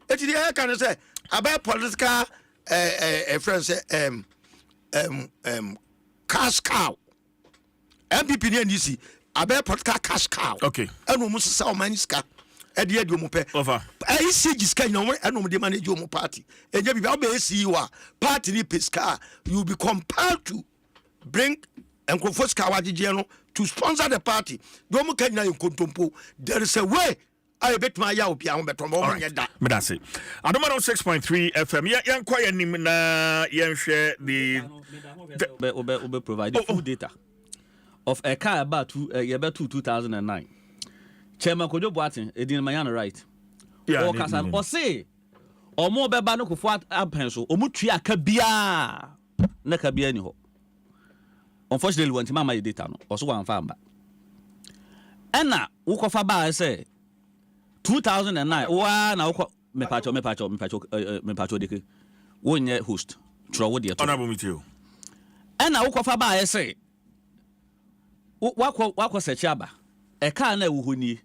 It is the can say about political a friend say cash cow. MPP NDC about political cash cow. Okay. And almost sell maniska. Eddie Mupe. Over. I see this kind of and no manage your party. And you be see you are party ni pesca. You will be compelled to bring and confess Kawaji to sponsor the party. Don't can you contempo. There is a way. I bet my yaw piano better more than that. But that's it. Adom 106.3 FM. Yeah, quite na share the provide full data of a car about 2009. Chairman Kojo Boatin, Edin Mayana right. Yeah. Or Kasan or say or more bebano ko fat pencil or mutria kabia na kabia ni ho. Unfortunately, want mama data no or so one farm back. And now, Ukofa ba say 2009 wa na uko me pacho deke wonye host tro wo de to honorable meet you and na uko fa ba say wako search aba e ka na ewu honi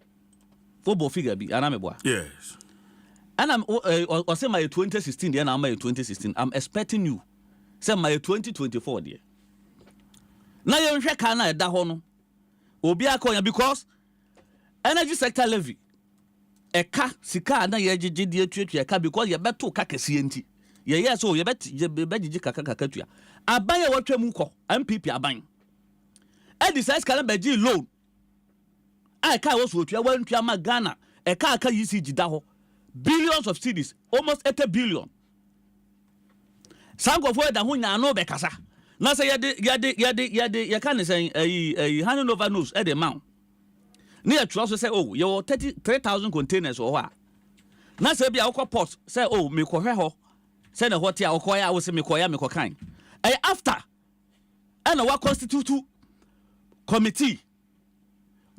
football figure bi ana meboa yes and I'm or say my 2016 there na my 2016 I'm expecting you say my 2024 there na ye nhwe ka na e da ho no obi akonya because energy sector levy eka sika na ye gigi die tuatua eka because ye beto ka kese enti ye yes so ye begigi kaka tua aban ye watwa mu kɔ MPP aban e decide kala begi loan ai kai wo so tua wantua ma Ghana eka aka ECG da ho billions of cedis almost 80 billion sango for da ho nya no be kasa na say ye kan say handing over news e the mount near trust say oh you 33,000 containers or what na say bia ukọ port say oh me ko hwe ho say na hotia ukọ ya wo say me ko ya me ko kan after and our constitute committee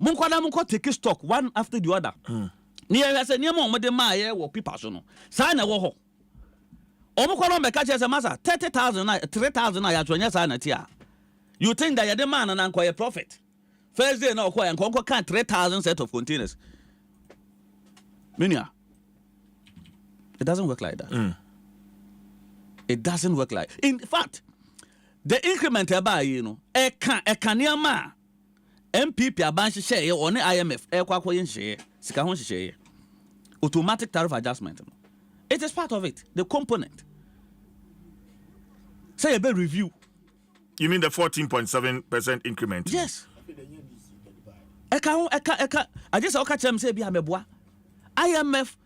munko take stock one after the other near say near mo de ma ye wo people so no say na wo ho omukọ no me ka che say masa 3,000 na ya twonya say na tia you think that you the man na nko ye profit first day now and Conco can 3,000 set of containers. Minia. It doesn't work like that. It doesn't work like. In fact, the increment by a can MPP abanshi share on the IMF share Sikahon share automatic tariff adjustment. It is part of it, the component. Say a bit review. You mean the 14.7% increment? Yes. I just catch them say be ameboa IMF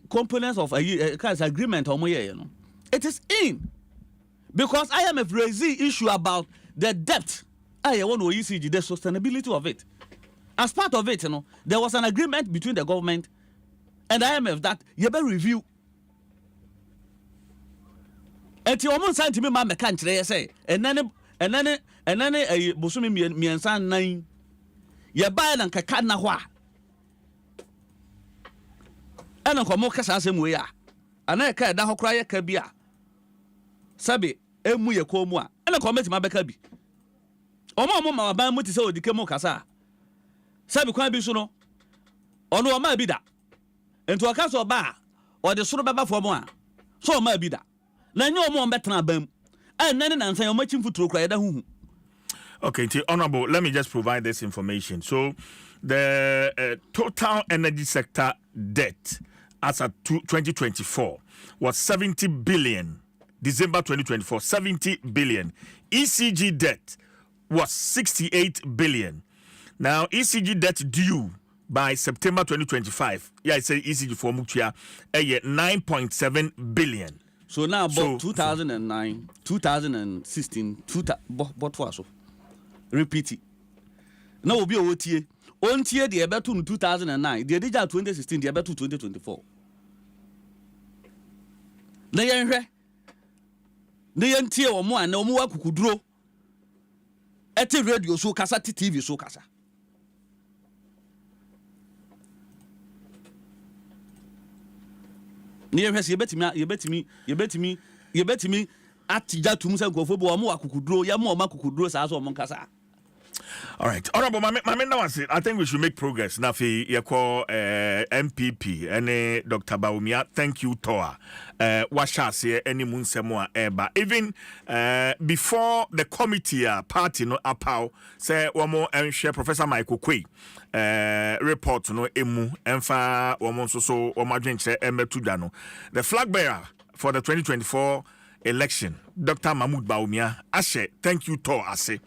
components of agreement or it is in because IMF raised the issue about the debt I want to ECG the sustainability of it as part of it there was an agreement between the government and IMF that you better review and you almost signed to me my country say and then busumi miensan 9 ye buy na kaka na ho a ana komo kasa asem we a ana ka da ho kra ye ka bi a sabe emu ye ko mu a ana komo ti ma beka bi omo ma ban mu ti se odike mu kasa sabe kwa bi so no ono ma bi da ento aka so ba o de soro beba fo mu a so ma bi da na nye omo betena bam nane na nsan o ma chimfuturo kra ye da huhu. Okay, Honorable, let me just provide this information. So, the total energy sector debt as of 2024 was $70 billion. December 2024, 70 billion. ECG debt was 68 billion. Now, ECG debt due by September 2025, yeah, I say ECG for Mukia, 9.7 billion. So now, about 2009, 2016, what was it? Repeat it. Now, we'll be OTA. On tier, the about 2009, the digital 2016, the about 2024. The tier or more, no more could draw. At a radio, so Casa, TV, so Casa. Near has you bet me at Jatumsa go for Boamo, could draw, Yamo, could draw, as or Moncasa. All right, honorable I think we should make progress. Nafi, you call MPP and Dr. Baumia. Thank you, Toa. Washa any Mpensenpensenmu eba. Even before the committee party no apau say wamo share Professor Michael Kwe report no emu emfa wamo so wamadwenche emetudano. The flag bearer for the 2024 election, Dr. Mahmoud Baumia. Ashe, thank you, Toa. Ase.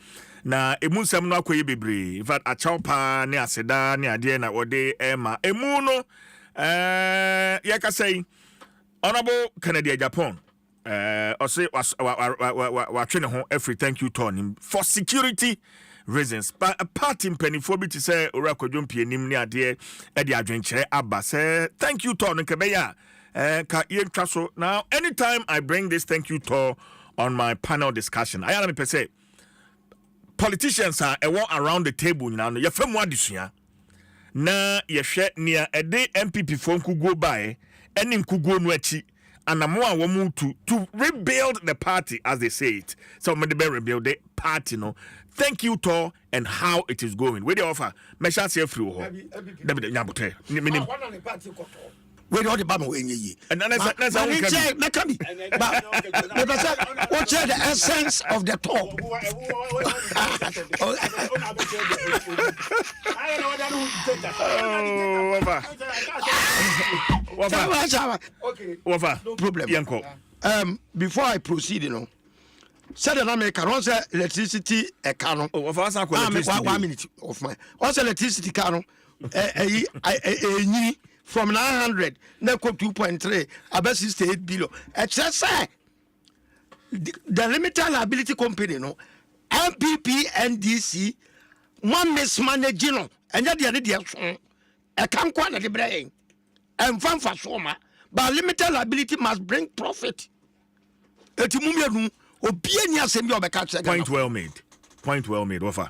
Na emu nsem no akoye bebre in fact achawpa ne aseda ne ade na ode ema emu no yaka say honorable Canada Japan ose wa twene ho every thank you turn for security reasons but a party mpanifo bi to say ora kwadwompe nim ne ade e de adwenkyere aba say thank you turn nke be ya ka yentwa so. Now anytime I bring this thank you tour on my panel discussion I am me say politicians are around the table now. You feel more disua. Na you share near a day MPP phone could go by and in could go no echi and a more woman to rebuild the party as they say it. So me the rebuild the party no. Thank you to and how it is going. Where the offer? Me shall say free ho. David Nyabote. Meaning where all the bama when ye and that's how but what's the essence of the talk? Okay, no problem. Before I proceed, said an American was electricity a canon. Of us, 1 minute of my also electricity canon. From 900 now 2.3 about 68 billion. Say the limited liability company MPP NDC one mismanaging and yet the other I can't quite the brain and fun for soma but limited liability must bring profit. Point well made. Point well made. Offer.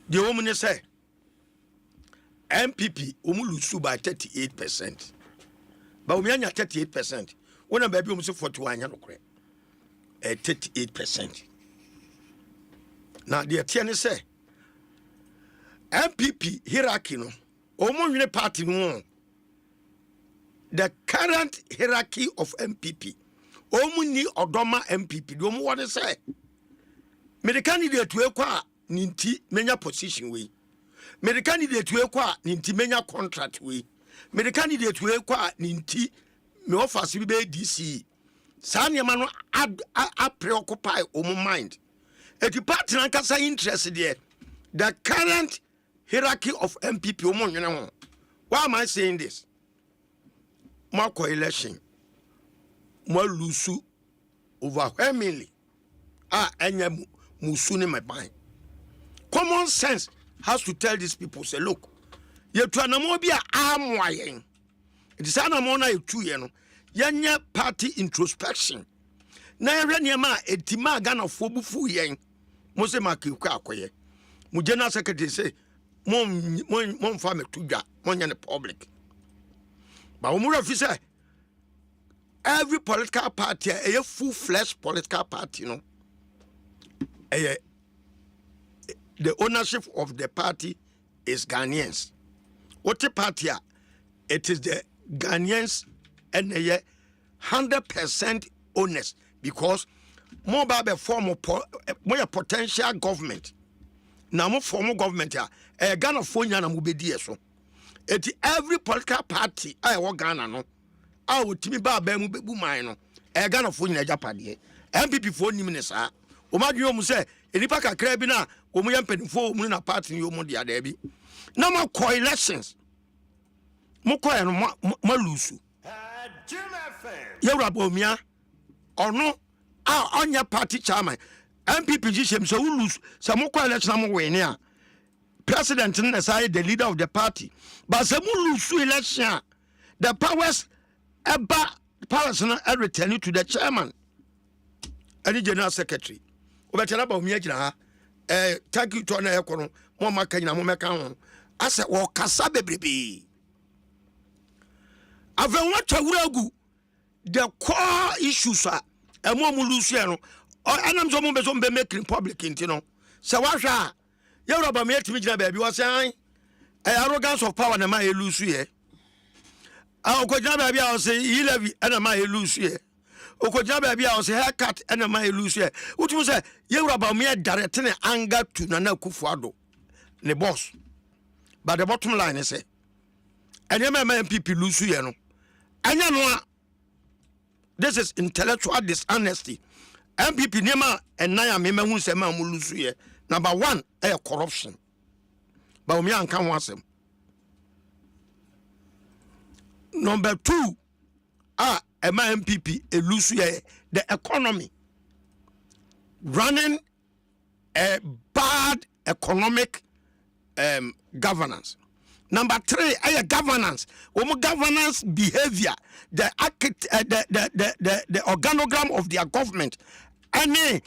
The woman say MPP lose by 38%. But we are 38%. When a baby almost 41 38%. Now the attorney say MPP hierarchy no omo party no. The current hierarchy of MPP omo ni odoma MPP do omo what say me the candidate we kwa ninti menya position we me the candidate we kwa ninti menya contract we me the candidate we kwa ninti me offer si be DC sa niam no a preoccupy omo mind e the party na kasa interest there the current hierarchy of MPP omo nwene ho. Why am I saying this? Marco election mo lose overwhelmingly enya musu ni my mind. Common sense has to tell these people, say, look, you to anamobia amwayen. It is anamona you 2 years no. Yanya party introspection. Na yema etima Ghana fobu fu yen. Mose makikuka akoye. Mu general secretary say, mon fa me tuja, mon yan public. But umura fi say every political party a full-fledged political party, you know. The ownership of the party is Ghanaians. What the party are? It is the Ghanaians and they 100% owners because more by the form of more potential government. Now more formal government here. Ghana phone yana mubedi so. It every political party I want Ghana no. a wotimi ba ba mu bebu man no e Ghana fo nyina japade MPP fo nim ne saa o ma dwom se enipa kakra bi na o mu yampanifo mu na party yo mu dia da bi na ma elections mo ko no ma lusu yewra bomia ono a onya party chairman MPP jishem so lose so mo ko election mo win a president na say the leader of the party but so mo lose election the powers powers na return to the chairman and the general secretary obetela ba omia gina ha thank you to na ekono mo maka gina mo meka ho ase wo kasa bebrebe aven wa twawuragu the core issues are emo mu lose no anam so mo be so be making public intino se wa hwa yewra ba me atimi gina ba bi wo say arrogance of power na ma lose here okojina ba bia o say e-levy na ma lose here okojina ba bia o say haircut na ma lose here utu say yewra ba me direct ne anger to Nana Akufo-Addo ne boss but the bottom line is say any MPP lose here no anya no this is intellectual dishonesty MPP nema enaya me mahu se ma mu lose here number 1 corruption ba me anka ho asem number 2 MPP lose here the economy running a bad economic governance. Number 3 governance governance behavior the organogram of their government any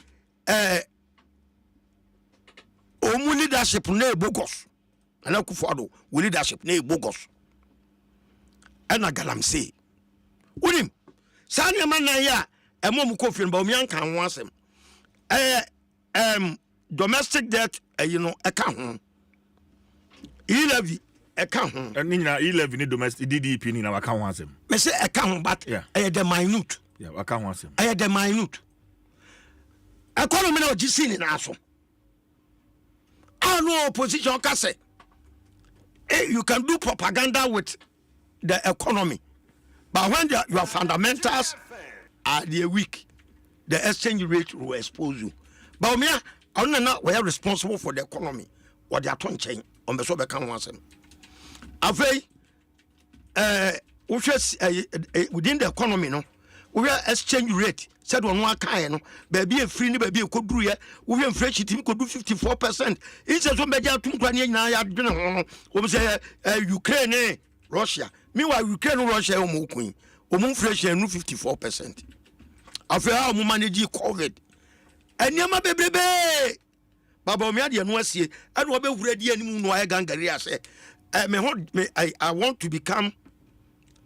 leadership na bogus Nana Akufo-Addo leadership na bogus ana galamsey unim sani man na ya emom kofin ba omi anka ho asem domestic debt eka ho e-levy eka ho ni na e-levy ni domestic DDP ni na waka ho asem me say eka ho but the minute waka ho asem the minute economy na ogisi ni na aso no opposition ka say you can do propaganda with the economy but when your fundamentals are weak the exchange rate will expose you but me we are responsible for the economy what they are touching on the so be kan wansem afei within the economy no we are exchange rate said one kan no baby free ni baby koduru ye we inflation timi kodu 54% it says so be ja tunkwa ni nyina ya dwene ho we say Ukraine Russia meanwhile Ukraine Russia omukun inflation 54% after how we manage COVID eniama bebrebe baba omi ade no asie ene obewura di animu no ay gangare ase I want to become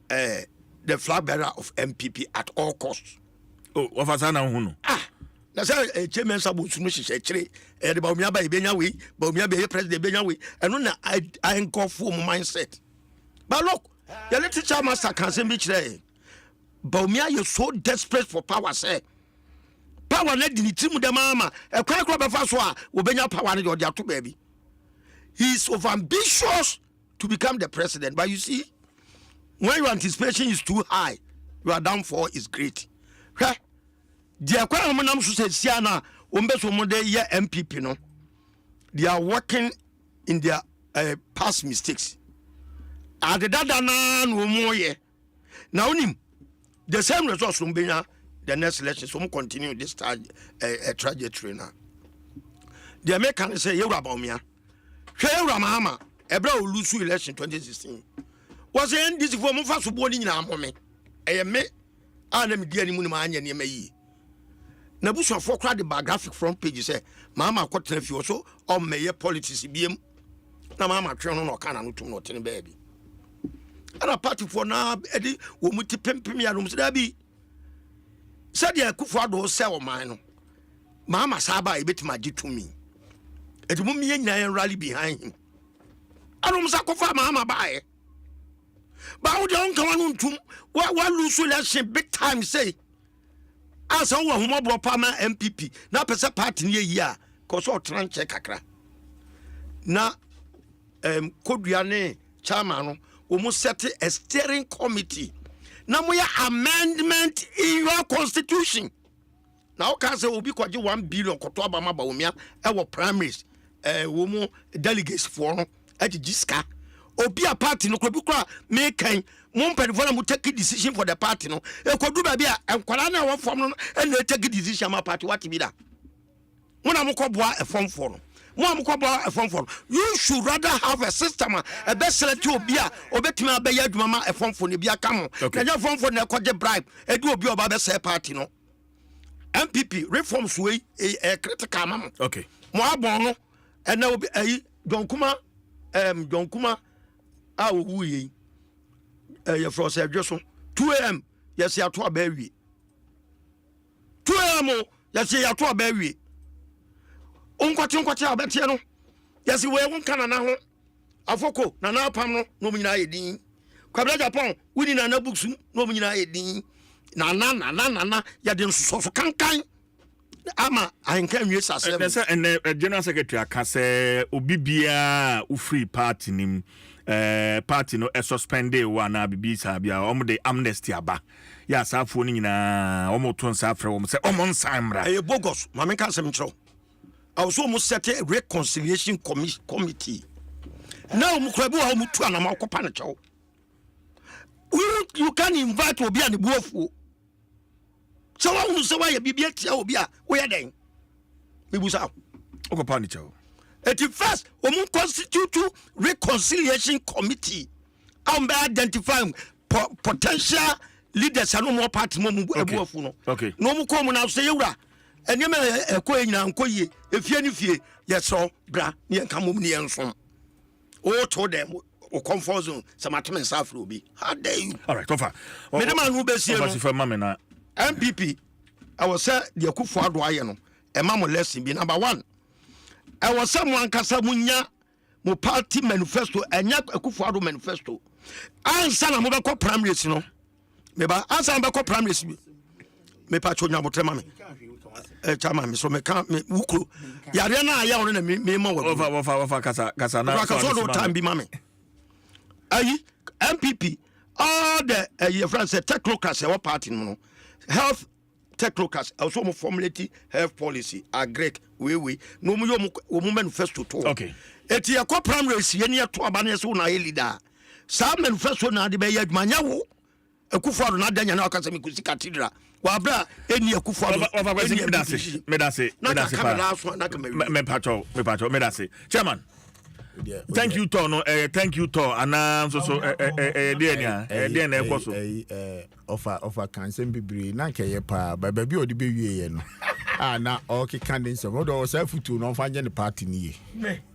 the flag bearer of MPP at all costs. Oh, ofasana hu no. Na say chairman sabu sunu hihye kire de ba omi aba ebenya we ba omi aba president ebenya we eno na I nkofo mindset. But look, your little child master can say me kire ba omi are so desperate for power say power na di ni timu de mama e kwa kwa befa so a obenya power na de odi ato baby. He is of ambitious to become the president, but you see when your anticipation is too high your downfall is great. The kwa monam so say sia na ombeso mo de ye MPP no they are working in their past mistakes adedada na no mo ye na onim the same results from benya the next election so continue this trajectory now the American say you about me hwe Mahama ebra olusu election 2016 was end this for mo fa so bo ni nyina amome me ana me dia ni mu ni ma anya ne mayi na busu for crowd the biographic front page say Mahama kwotena fi so o meye politics biem na Mahama twe no no kana no tum no tene baby ana party for na edi wo muti pempem ya no msida bi said ya Akufo-Addo say o man no Mahama saba ebetima gitumi edi mu miye nyina rally behind him anu msa kofa Mahama bae ba wo de on kan no ntum wa lose election big time say asa wo homo bro pa ma MPP na pese party ne yi a ko so tranche kakra na kodua ne chairman no o mu set a steering committee na moyɛ amendment in your constitution. Now can say obi kwaje 1 billion koto abama ba omia e primaries wo mu delegates for no e giska obi a party no kobi kwa me kan mo mpanifo na mo take decision for the party no e kodu ba bia enkwala na wo form no e na take decision ma party what be da mo na mo koboa e form for no mo am koboa e form for you should rather have a system a best select obi a obetimi abeya adwuma ma e form for ne bia ka mo na form for na koje bribe e do obi oba be say party no MPP reforms way a critical mama. Okay. Mo abon no and now be John Kuma wu yi your from say just 2 a.m. yes ya to abawi 2 a.m. yes ya to abawi onkwati abetie no yes we won kana na ho afoko na na pam no mo nyina yedin kwabra Japan wudi na na books no mo nyina yedin na ya den so kankan ama ankan wi sase and general secretary akase obibia u free party nim party no suspended one bibi sabia de amnesty aba ya safo ni nyina to nsafre se nsamra e bogus mame kan sem tro also mo set a reconciliation committee now mo krabu ha mo tu anama akopa na chew you can invite obi an buofu so who so why bibia tia obi a we den me busa okopa ni chew at first constitute reconciliation committee be identifying potential leaders and no more party mo buofu no okay no mo kom na so yewura enema ekoye nyina nkoye efie ni fie yeso bra ne enka mom ne enso o to them o comfort zone samateme nsafro obi how dare you all right ofa me dem anu be sie no ofa mama na MPP I was say the Akufo Addo aye no e ma mo lesson bi number 1 I was say mo ankasa munya mo party manifesto enya Akufo Addo manifesto ansa na mo be ko primaries no me ba ansa na be ko primaries bi me pa chonya mo trema me chama me so me kan me wukro yare na aya won na me ma wo ofa kasa na so do time bi mame ayi MPP all the your friends say technocrats our party no health technocrats also mo formulate health policy agree we no mo yo manifesto to okay eti yakọ primaries ye ne to aba ne so na leader sa manifesto na de be ya adwuma nya wo Akufo Addo na danya na akasa me kusi cathedral wa bra eni Akufo Addo me da se me pacho chairman thank you to no thank you to ana so dey na ekoso offer can send bibiri na keye pa ba bi odi be wie no na okay candidates of do self to no fanje the party ni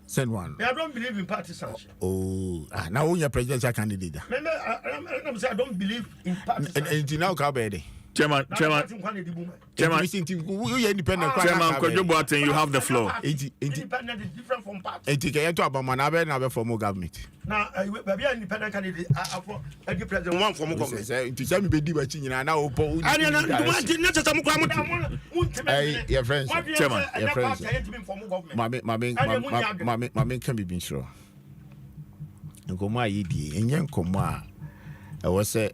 send one I don't believe in party sanction. Oh now who your presidential candidate I don't believe in party sanction. And now ka be dey Chairman, we independent. Chairman, Kojoboaten, you have the floor. Independent is different from party. It can to about manabe for more government. Now, we are independent candidate for the president one for more government. To say me be dibachi na na opo. Your friends, Chairman, your friends. Mame can be been sure. Nkoma yidi, enye nkoma a was say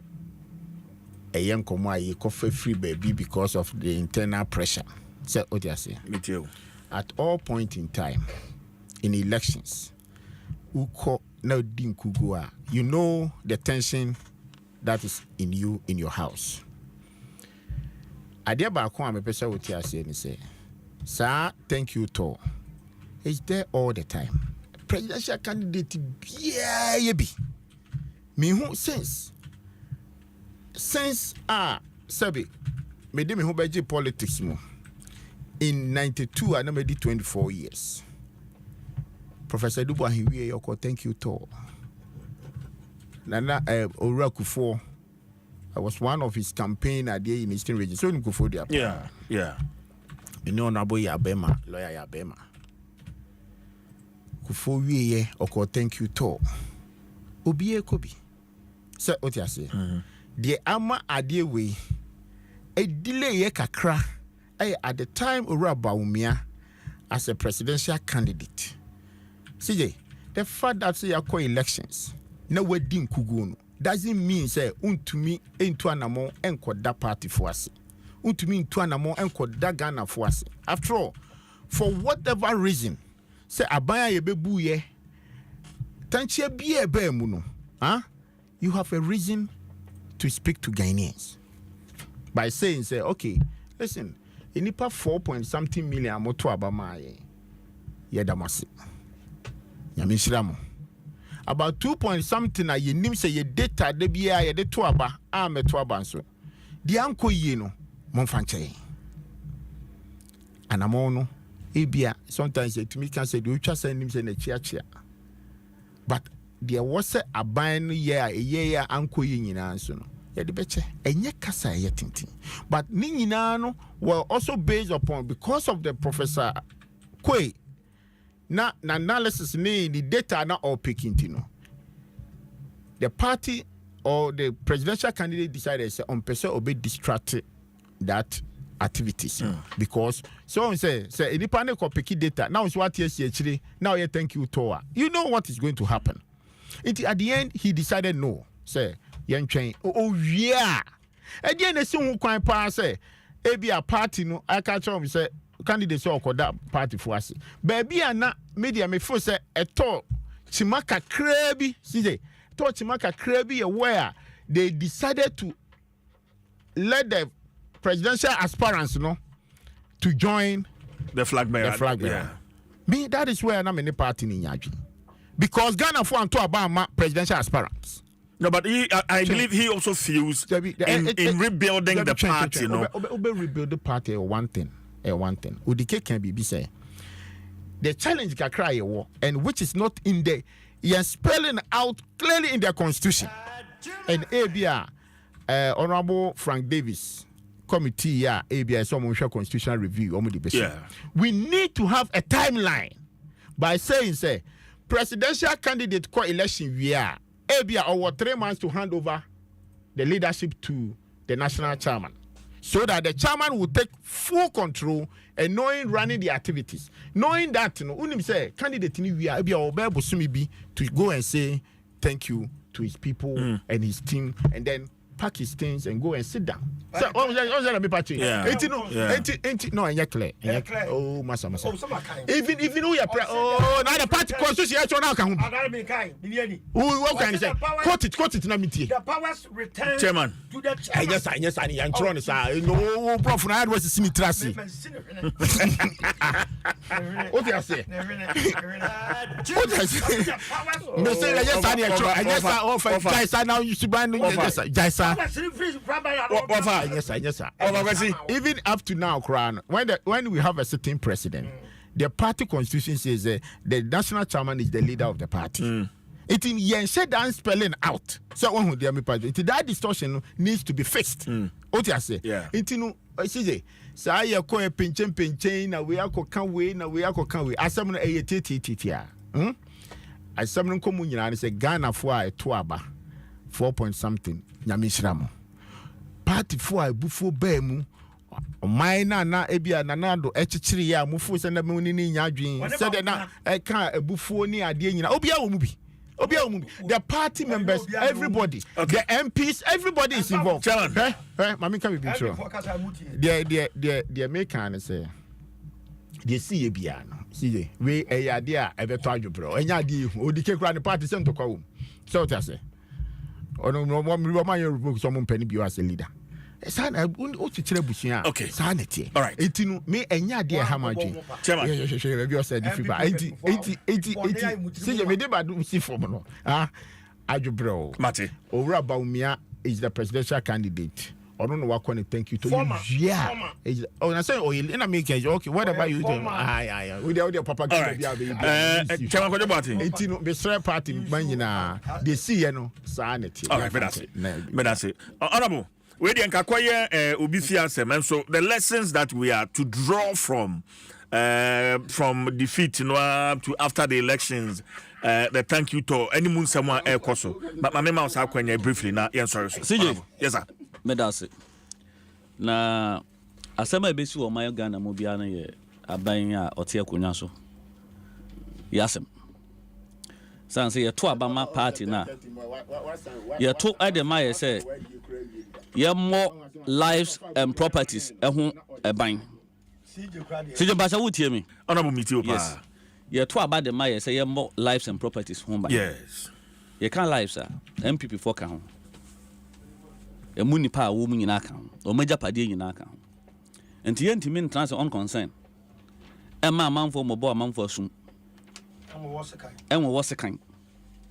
a young Komai coffee free baby because of the internal pressure. So what you say? Me too. At all point in time in elections, uko na din kugua. You know the tension that is in you in your house. Adia ba ko amepesa what you say ni say. Sir, thank you to. It's there all the time. Presidential candidate be. Me who sense Sabi, me de me ho beji politics mo. In 92, I never did 24 years. Professor Dubois, thank you to. Nana Ora Akufo, I was one of his campaign at the in Eastern Region. So Nkufo dia. Yeah. You know Nabo Yabema, lawyer Yabema. Kufo wiye oko thank you to. Obiye kobi. Say what you say. The ama adewe a delay ye kakra at the time Ora Baumia as a presidential candidate. CJ, the fact that say you elections, no wedding kugun, doesn't mean say untumi into anamo enkoda party for us. Untumi into anamo enkoda Ghana for us. After all, for whatever reason, say abaya yebebu ye, tanchia biye be muno, you have a reason to speak to Ghanaians by saying, say, okay, listen, inipa 4.something million moto abama ye damasi. Yamishiramo. About 2.something a yenim say ye data de biya ye de to aba me to aba nso. Di anko yi no monfanche. Anamono ebia sometimes it me can say the ucha say nim say na chia. But there was a aban ye anko yi nyina nso no. Ye de beche enye kasa ye tintin. But ni nyina no were also based upon because of the Professor Kwe. Na analysis ni the data na all picking tino. The party or the presidential candidate decided say on person obey distracted that activities because so say any panel ko picky data now is what yes actually now you thank you Toa. You know what is going to happen. At the end he decided no say yen train oh yeah. At the end they see who kwan pa say e be a party no I catch on say candidate so that party for us. Baby and media me for say eto chimaka krebi see to chimaka krebi where they decided to let the presidential aspirants to join the flag bearer. Yeah. Me that is where I'm in the party in Yaji. Because Ghana for and to about presidential aspirants. No, but I believe he also feels in rebuilding the party. Rebuild the party one thing. Udike can be say the challenge can cry a war and which is not in the spelling out clearly in their constitution and ABR Honorable Frank Davis committee ABR some constitutional review we need to have a timeline by saying say presidential candidate co-election ABR over 3 months to hand over the leadership to the national chairman. So that the chairman will take full control and running the activities. Knowing that, unim say candidate we are to go and say thank you to his people and his team, and then pack his things and go and sit down. So, no, oh, massa. Even we are now the party constitution now can. What can you say? Quote it, na meeting. The powers return Chairman. To the chairman. Yes, I am trying to say. No, Prof. I was Simi Trasi. What do you say? What do you say? Yes, I now you should buy yes, sir. Even up to now, Crown, when we have a sitting president, the party constitution says the national chairman is the leader of the party. It in Yense dan spelling out. So when we party, that distortion needs to be fixed. What you say? It no, say I call a Mpensenpensenmu na we are can we na we are can we. Asam no tititia. Asam no komu nyina say Ghana for a toaba 4.something nyamishramo. Party for a bufo bemu Maina na ebia nanado echichiri ya mufu se na muni ni nyadwin said na e kan ebufuo ni ade nyina obia wo mu bi the party members everybody the MPs everybody is involved mami can be sure the make can say they see ebia no see we e ade a ebeto adwobro enya ade odike kura the party se ntokwa wo so what I say ono no man you so mo mpani bi as a leader. Sana o chichire busia. Okay. Sanity. All right. Etinu me enya de ha madwin. Chairman. Yeah, you said if 80. See me dey bad see for no. Adwobro. Mate. Owura Baumia is the presidential candidate. I don't know what can thank you to you. Yeah. Oh, I say na make okay. What about you doing? We the papa Chairman ko dey bati. Etinu be straight party man nyina. They see sanity. All right, that's it. Honorable we dey nkakwaye obi fi ansem and so the lessons that we are to draw from defeat up to after the elections the thank you to any moon someone koso but my mema was akwanya briefly na yes sorry CJ yes sir medase na asema ebesi wo mayo Ghana mo bia na ye aban a ote akonya so yasem San say to Abama party na. Ye to Adema ye say ye more lives and properties ehun eban. Sije Basha wo tie me. Honorable meeting opa. Yes. Ye to Abadema ye say ye more lives and properties hon ban. Yes. Ye kan lives a MPP for kan ho. E mu nipa a wo mu nyina kan ho. O maja pade nyina kan ho. Enti ye ntimi ntrans on concern. E ma amanfo mobo amanfo asum. Enwo wo sekan.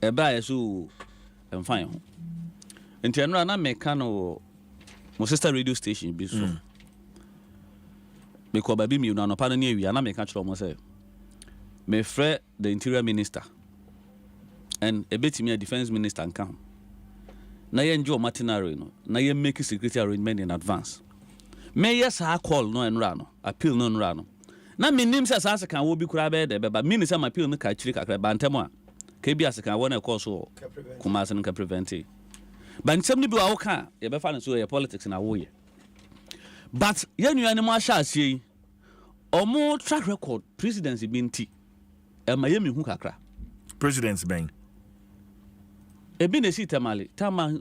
E ba ye so emfan ho. Enti enura na me kan no mo sister radio station bi so. Me ko baby mi no anopa no ne awia na me ka kiro mo say me frɛ the interior minister and a bit me a defense minister and come. Na ye njo matinary no na ye make security arrangement in advance. Me yes I call no enra no appeal no enra no. Na me nim say say kan wo bi kura be de be ba me ni say my appeal no ka chiri kakra ba ntemo a ke bi asika wona call so kuma asen ka prevent. Ba nsem ni bi wa wo ka ye be fa no so ye politics na wo ye. But ye nua ni mo ahya asie omo track record presidency bi nti e ma ye mi hu kakra President's bang. Ebi na si tamale tama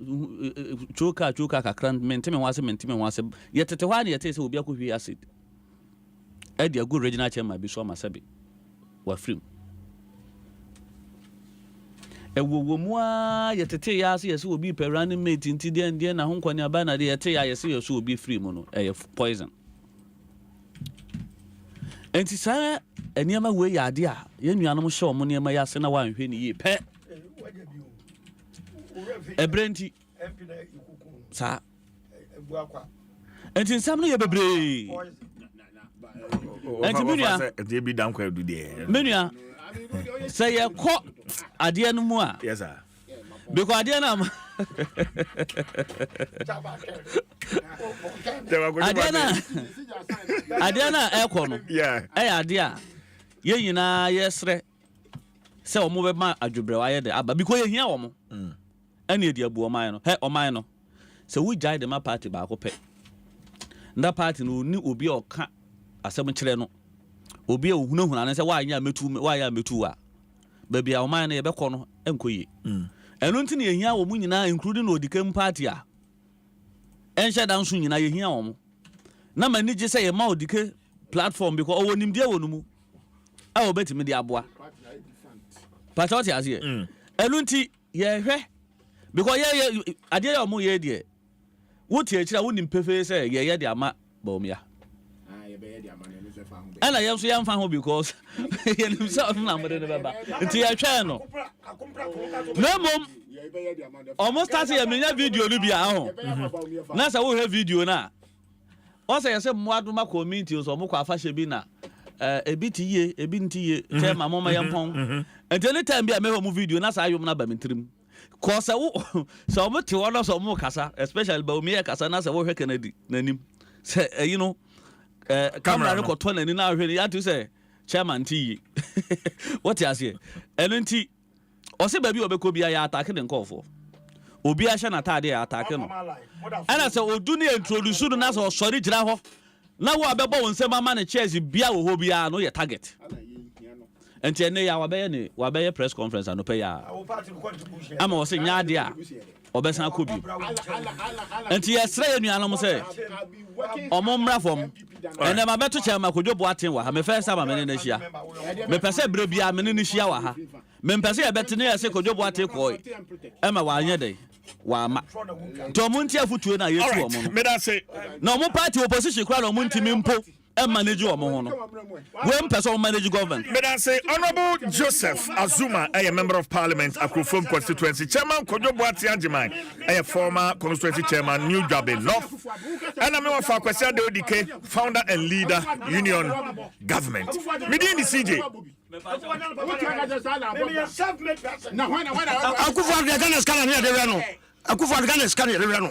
choka kakra mentime wase yetete hwa na yete se obi akohwi acid e dia go regional chairman bi so amasabe wa film e wo mu a yetete ya se yese obi perani mate nti de na ho kwani aba na de yete ya yese yese obi free mu no e poison enti sa eniama we ya ade a ye nuanom hye omo niama ya se na wa nhwe ni ye pe ebrenti sa enti nsam no ye bebre enti menua e bi dan kwa du de menua say ye ko ade no mu a yes sir because ade na ade na e no yeah ade a ye nyina yesre se omo be ma adwobre wa ye de aba because ye hia omo ene edi abu oman no he oman no se we jai de ma party ba ko pe nda party no ni obi oka asem kire no obi a ohunahuna ne se wa anya metu a ba bia oman no ye be ko no enkoye eno nti ne ye hia wo mu nyina including odikam party a enhye dan so nyina ye hia wo mu na mani je se ye ma odike platform because owo nimdie wo no mu a obetimi de aboa party what as here eno nti ye hwe because ye ade ya omo ye de wotie akira wonim pefe say ye de ama ba omia ye be ye de ama ne se fa ho be ana ye so ye mfa ho because ye nim say on na mode ne beba nti ye hwe no na mom ye be ye de ama almost start ye menya video no bia ho na say wo hwe video na o say ye say mo adoma community so mo kwa afa hye bi na ebi tiye ebi ntiye chairman mo ma ye mpon enti anytime bia me ho mo video na say ayom na ba mentrim cause so mo te wono so mo kasa especially ba omi e kasa na say wo hwe Kennedy nanim say you know camera record to nani na hwe ya to say chairman tiye what you say eno nti o se ba bi obekọ bia ya attack den call obi a hye na tade ya attack no ana say odu ne introduce no na say osori gira ho na wo abebo wonsem ama ne chairs bia wo ho bia no ye target enti ene ya wabeye press conference anope ya ama wo se nyaade a obesan kobi enti yesre ye nuanom se omommra fom ene ma beto chema kodwobo aten wa ha me first time amene na hia me pese bre bia amene ni hia wa ha me pese ye betene ye se kodwobo aten ko ema wa anye dey wa ma to munti afutuo na yetu omo no me da say na omo party opposition kra na omo ntimi mpo e manage omo ho no we person manage government me da say Honorable Joseph Azuma a member of parliament Akrofom constituency chairman Kodwobo Atianjiman a former constituency chairman New Jabe North and I'm for question de odike founder and leader union government me dey the CJ Akufo Ghana scan na de re no